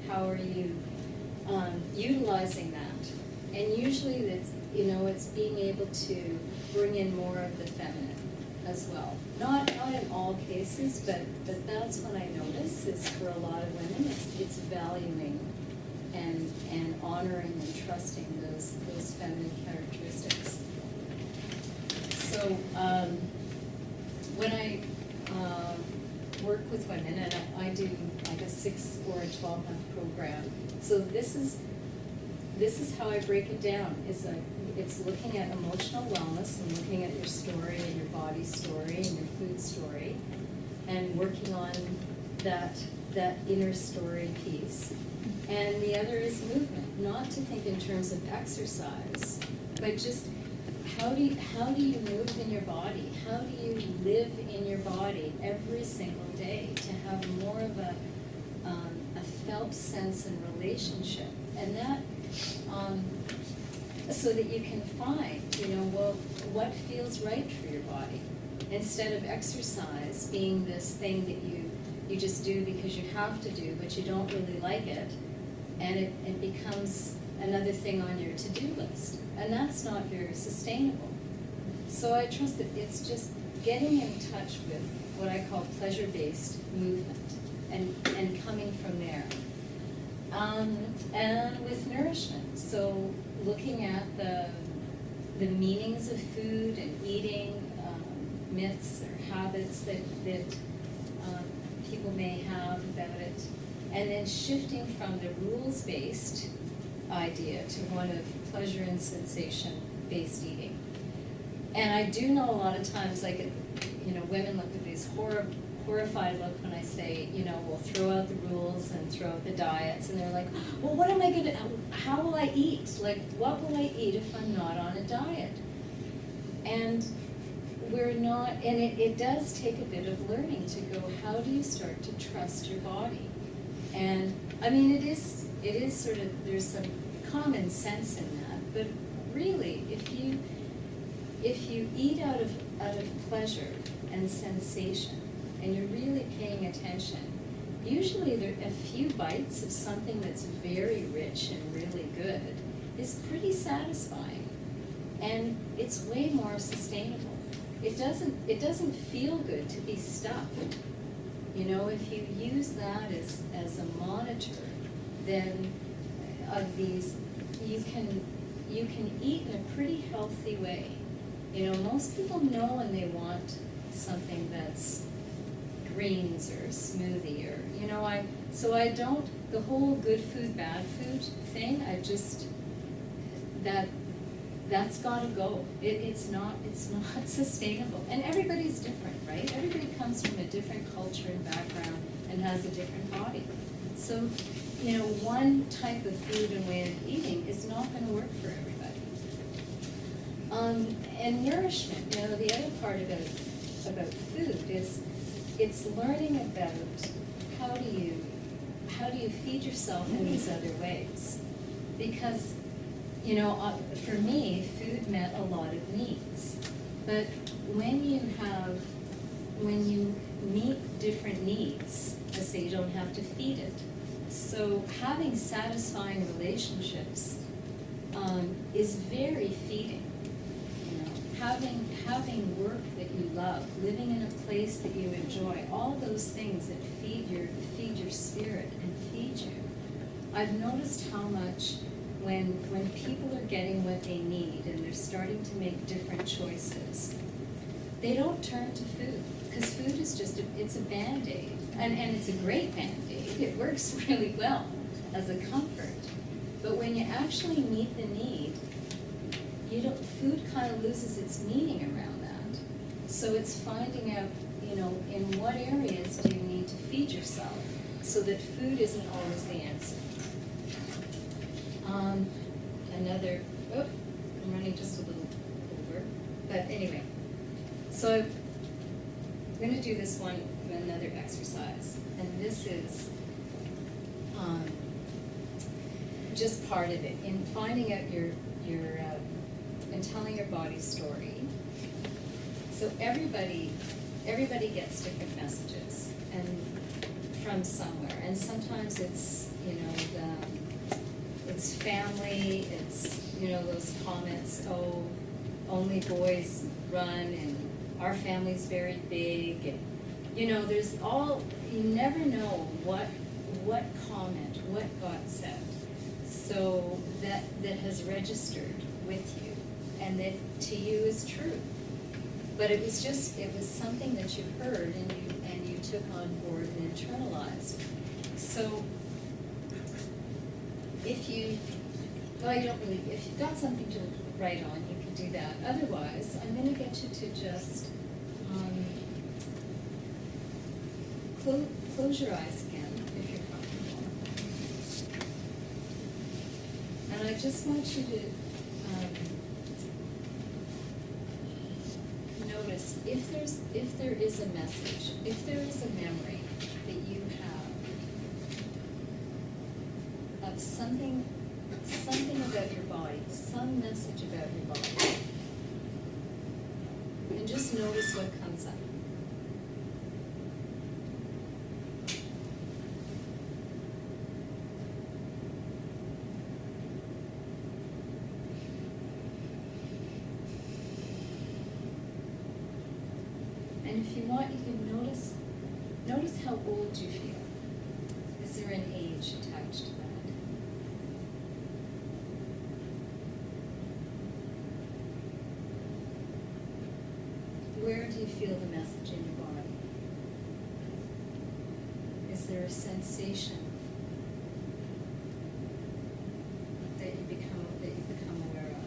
How are you utilizing that? And usually that's, you know, it's being able to bring in more of the feminine as well. Not in all cases, but that's what I notice is for a lot of women, it's valuing and honoring and trusting those feminine characteristics. So when I work with women, and I do like a 6 or a 12-month program, so this is how I break it down. It's looking at emotional wellness and looking at your story and your body story and your food story, and working on that inner story piece. And the other is movement, not to think in terms of exercise, but just how do you move in your body? How do you live in your body every single day to have more of a felt sense and relationship? And that, so that you can find, you know, well, what feels right for your body, instead of exercise being this thing that you just do because you have to do, but you don't really like it, and it becomes another thing on your to-do list, and that's not very sustainable. So I trust that it's just getting in touch with what I call pleasure-based movement, and coming from there. And with nourishment, so looking at the meanings of food and eating, myths or habits that people may have about it, and then shifting from the rules-based idea to one of pleasure and sensation-based eating. And I do know a lot of times, like, you know, women look at these horrified look when I say, you know, we'll throw out the rules and throw out the diets, and they're like, well, what am I going to, how will I eat? Like, what will I eat if I'm not on a diet? And we're not, and it does take a bit of learning to go, how do you start to trust your body? And, I mean, it is sort of, there's some common sense in that, but really, if you eat out of pleasure and sensation, and you're really paying attention, usually a few bites of something that's very rich and really good is pretty satisfying, and it's way more sustainable. it doesn't feel good to be stuffed. You know, if you use that as a monitor, then of these, you can eat in a pretty healthy way. You know, most people know when they want something that's greens or smoothie or, you know, so I don't, the whole good food, bad food thing, that's gotta go. It's not sustainable. And everybody's different, right? Everybody comes from a different culture and background and has a different body. So, you know, one type of food and way of eating is not gonna work for everybody. And nourishment, you know, the other part about food is it's learning about how do you feed yourself in these other ways. Because, you know, for me, food meant a lot of needs. But when you meet different needs, let's say you don't have to feed it. So having satisfying relationships is very feeding. You know, having work that you love, living in a place that you enjoy, all those things that feed your spirit and feed you. I've noticed how much when people are getting what they need and they're starting to make different choices, they don't turn to food, because food is just it's a Band-Aid, and it's a great Band-Aid. It works really well as a comfort. But when you actually meet the need, food kind of loses its meaning around that. So it's finding out, you know, in what areas do you need to feed yourself so that food isn't always the answer. I'm running just a little over, but anyway. So I'm going to do this one, another exercise, and this is just part of it, in finding out your and telling your body's story. So everybody gets different messages, and from somewhere, and sometimes it's, you know, it's family, it's, you know, those comments, oh, only boys run, and our family's very big, and, you know, there's you never know what comment, what got said, so that has registered with you, and that to you is true. But it was something that you heard and you took on board and internalized. So if you've got something to write on, you can do that. Otherwise, I'm going to get you to just close your eyes again, if you're comfortable. And I just want you to notice if there is a message, if there is a memory that you have of something about your body, some message about your body, and just notice what comes up. And if you want, you can notice how old you feel. Is there an age attached to that? Where do you feel the message in your body? Is there a sensation that you become aware of?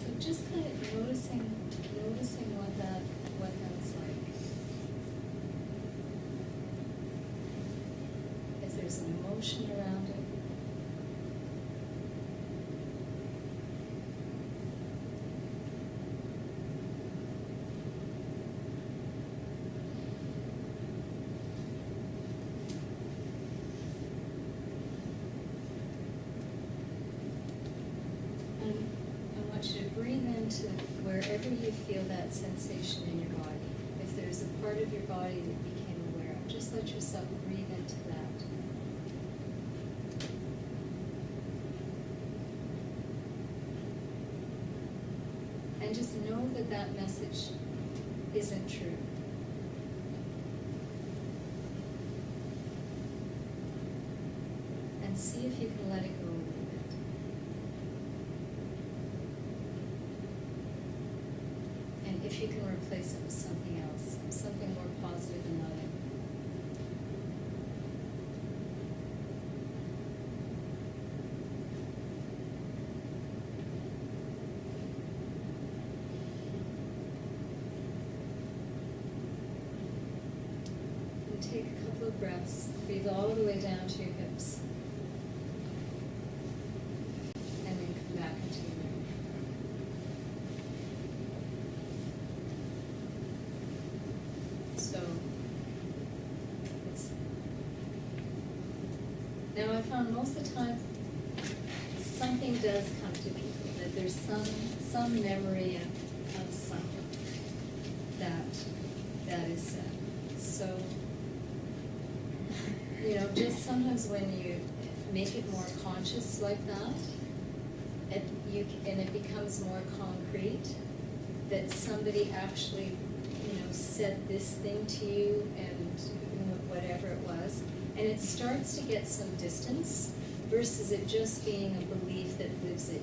So just kind of noticing what that's like. If there's an emotion around it. And I want you to breathe into wherever you feel that sensation in your body. If there's a part of your body that you became aware of. Just let yourself breathe into that. And just know that that message isn't true. And see if you can let it go a little bit. And if you can replace it with something else, something more positive and loving. And take a couple of breaths. Breathe all the way down to your hips. And then come back into your room. So, now I found most of the time something does come to people, that there's some memory of something that is said. So, just sometimes when you make it more conscious like that, and it becomes more concrete, that somebody actually, said this thing to you and whatever it was, and it starts to get some distance versus it just being a belief that lives in you.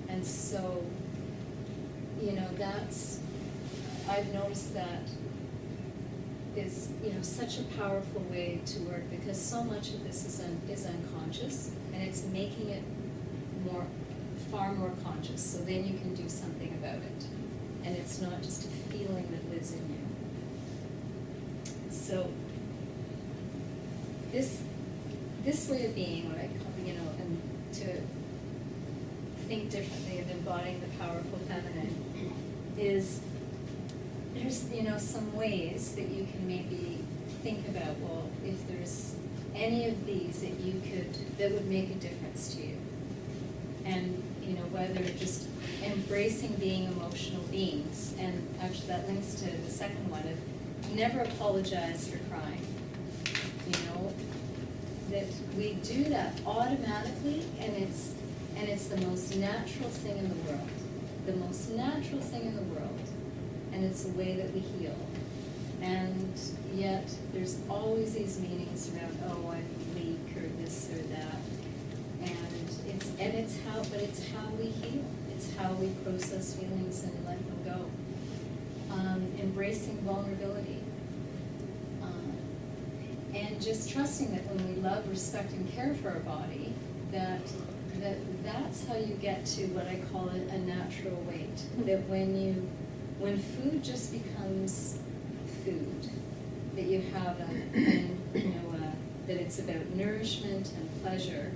And so, I've noticed that is, such a powerful way to work, because so much of this is unconscious, and it's making it far more conscious, so then you can do something about it. And it's not just a feeling that lives in you. So this way of being, what I call, and to think differently and embodying the powerful feminine, is there's some ways that you can maybe think about, well, if there's any of these that would make a difference to you. And whether just embracing being emotional beings, and actually that links to the second one of never apologize for crying. That we do that automatically, and it's the most natural thing in the world. The most natural thing in the world. And it's a way that we heal. And yet there's always these meanings around, oh, I'm weak, or this or that. It's how we heal. It's how we process feelings and let them go. Embracing vulnerability. And just trusting that when we love, respect, and care for our body, that's how you get to what I call a natural weight. That when food just becomes food, that you have that it's about nourishment and pleasure,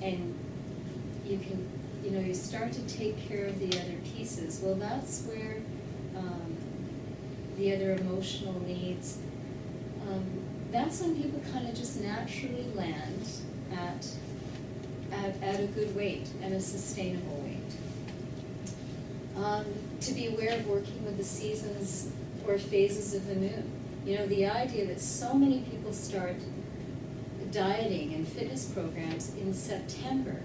and you can, you start to take care of the other pieces. Well, that's where the other emotional needs, that's when people kind of just naturally land at a good weight and a sustainable weight. To be aware of working with the seasons or phases of the moon. The idea that so many people start dieting and fitness programs in September,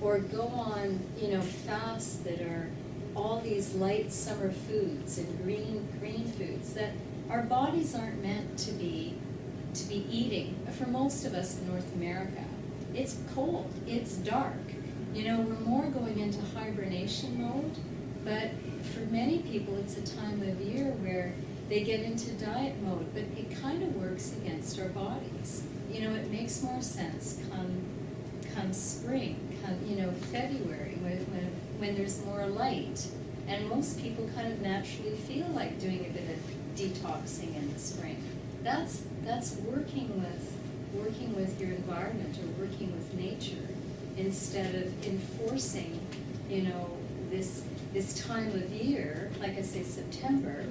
or go on, fasts that are all these light summer foods and green foods that our bodies aren't meant to be eating. For most of us in North America, it's cold, it's dark. We're more going into hibernation mode, but for many people it's a time of year where they get into diet mode, but it kind of works against our bodies. It makes more sense come spring, February, when there's more light, and most people kind of naturally feel like doing a bit of detoxing in the spring. That's working with your environment, or working with nature, instead of enforcing, this time of year, like I say, September.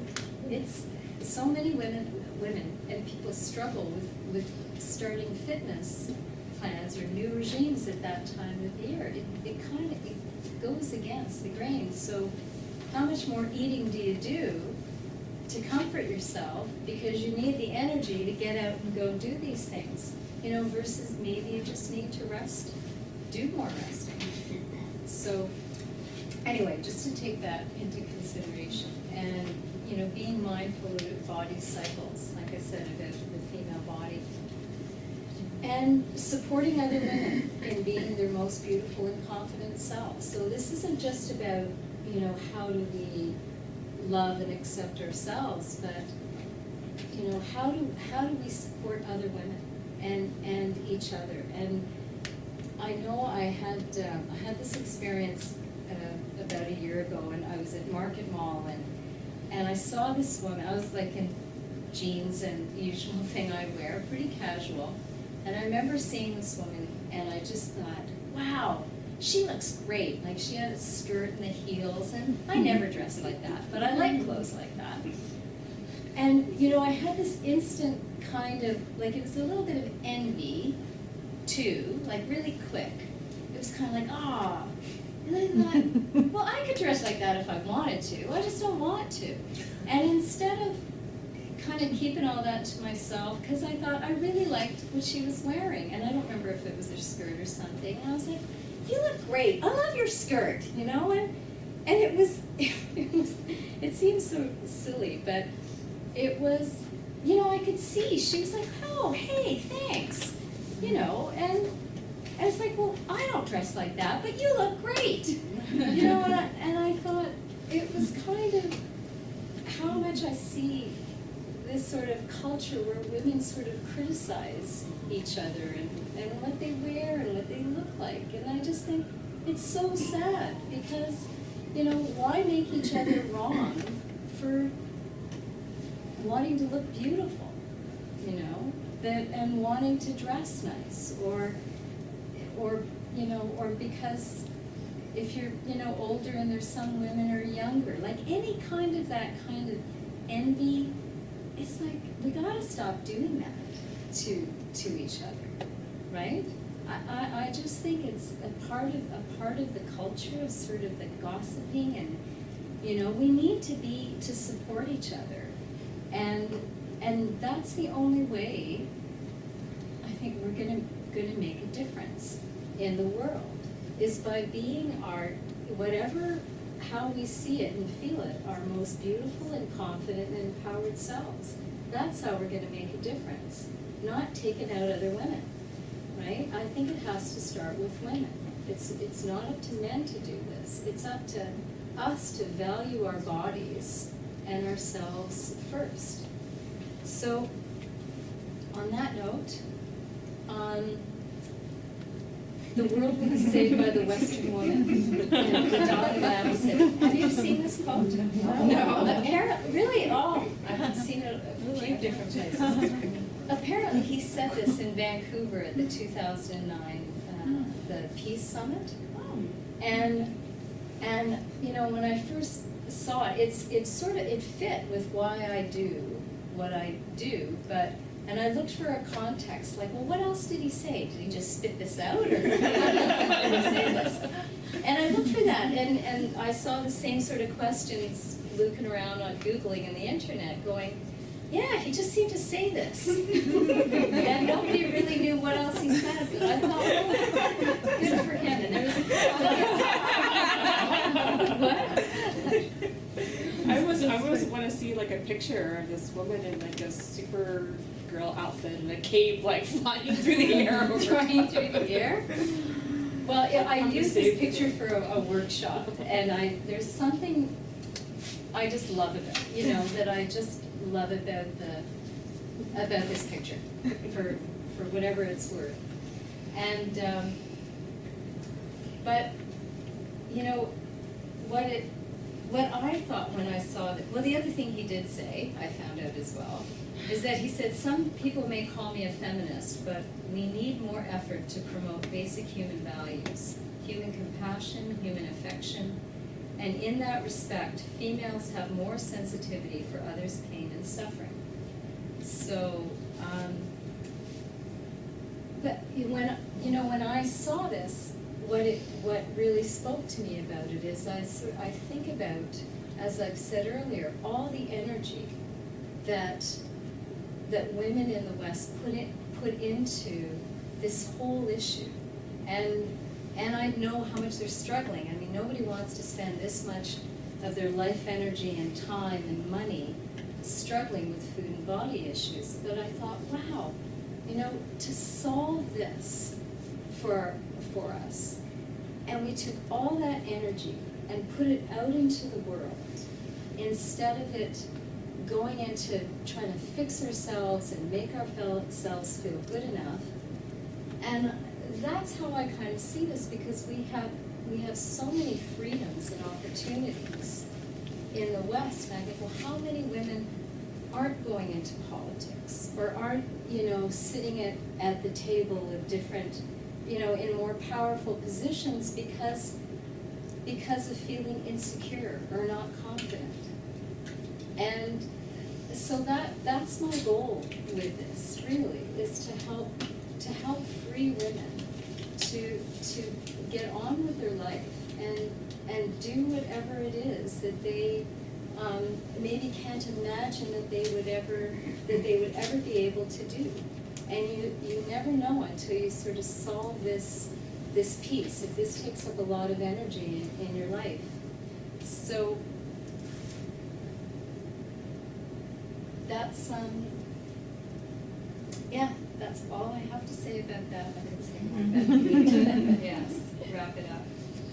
It's so many women and people struggle with starting fitness plans or new regimes at that time of year. It goes against the grain. So how much more eating do you do to comfort yourself because you need the energy to get out and go do these things, you know, versus maybe you just need to rest, do more resting. So anyway, just to take that into consideration and, you know, being mindful of the body cycles, like I said, about the female body. And supporting other women in being their most beautiful and confident selves. So this isn't just about, you know, how do we love and accept ourselves, but, you know, how do we support other women and each other? And I know I had this experience about a year ago, and I was at Market Mall, and I saw this woman. I was like in jeans and the usual thing I wear, pretty casual. And I remember seeing this woman, and I just thought, wow, she looks great. Like, she had a skirt and the heels, and I never dressed like that, but I like clothes like that. And, you know, I had this instant kind of, like, it was a little bit of envy, too, like really quick. It was kind of like, ah. And I thought, well, I could dress like that if I wanted to. I just don't want to. And instead of kind of keeping all that to myself, because I thought I really liked what she was wearing, and I don't remember if it was her skirt or something, and I was like, you look great, I love your skirt, you know, and it was, it seems so silly, but it was, you know, I could see, she was like, oh, hey, thanks, you know, and I was like, well, I don't dress like that, but you look great, you know, and I thought it was kind of how much I see this sort of culture where women sort of criticize each other and what they wear and what they look like. And I just think it's so sad because, you know, why make each other wrong for wanting to look beautiful, you know, and wanting to dress nice or you know, or because if you're, you know, older and there's some women who are younger, like any kind of that kind of envy, it's like we gotta stop doing that to each other, right? I just think it's a part of the culture of sort of the gossiping, and you know, we need to support each other, and that's the only way I think we're gonna make a difference in the world, is by being our whatever, how we see it and feel it, our most beautiful and confident and empowered selves. That's how we're going to make a difference, not taking out other women, right? I think it has to start with women. It's not up to men to do this. It's up to us to value our bodies and ourselves first. So, on that note, the world will be saved by the Western woman. And the Dalai Lama said, have you seen this quote? No. Apparently, really? Oh, I've seen it a few different places. Apparently, he said this in Vancouver at the 2009 the Peace Summit. And you know, when I first saw it, it fit with why I do what I do, and I looked for a context, like, well, what else did he say? Did he just spit this out, or did he say this? And I looked for that, and I saw the same sort of questions looking around on Googling and the internet, going, yeah, he just seemed to say this. And nobody really knew what else he said, but I thought, well, good for him. And there was what? I always want to see like a picture of this woman in like a super girl outfit in a cave, like flying through the air. Flying through the air? Well, I used this picture for a workshop, and there's something I just love about it, you know, that I just love about this picture, for whatever it's worth. And but you know what I thought when I saw that. Well, the other thing he did say, I found out as well, is that he said, some people may call me a feminist, but we need more effort to promote basic human values, human compassion, human affection, and in that respect, females have more sensitivity for others' pain and suffering. So, but when I saw this, what really spoke to me about it is I think about, as I've said earlier, all the energy that women in the West put into this whole issue. And I know how much they're struggling. I mean, nobody wants to spend this much of their life energy and time and money struggling with food and body issues. But I thought, wow, you know, to solve this for us, and we took all that energy and put it out into the world, instead of it going into trying to fix ourselves and make ourselves feel good enough. And that's how I kind of see this, because we have so many freedoms and opportunities in the West. And I think, well, how many women aren't going into politics, or aren't, you know, sitting at the table of different, you know, in more powerful positions because of feeling insecure or not confident. And so that's my goal with this, really, is to help free women to get on with their life and do whatever it is that they maybe can't imagine that they would ever be able to do. And you never know until you sort of solve this piece, if this takes up a lot of energy in your life. So that's that's all I have to say about that. I didn't say more about it, but yes, wrap it up.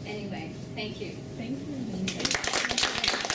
Anyway, thank you. Thank you.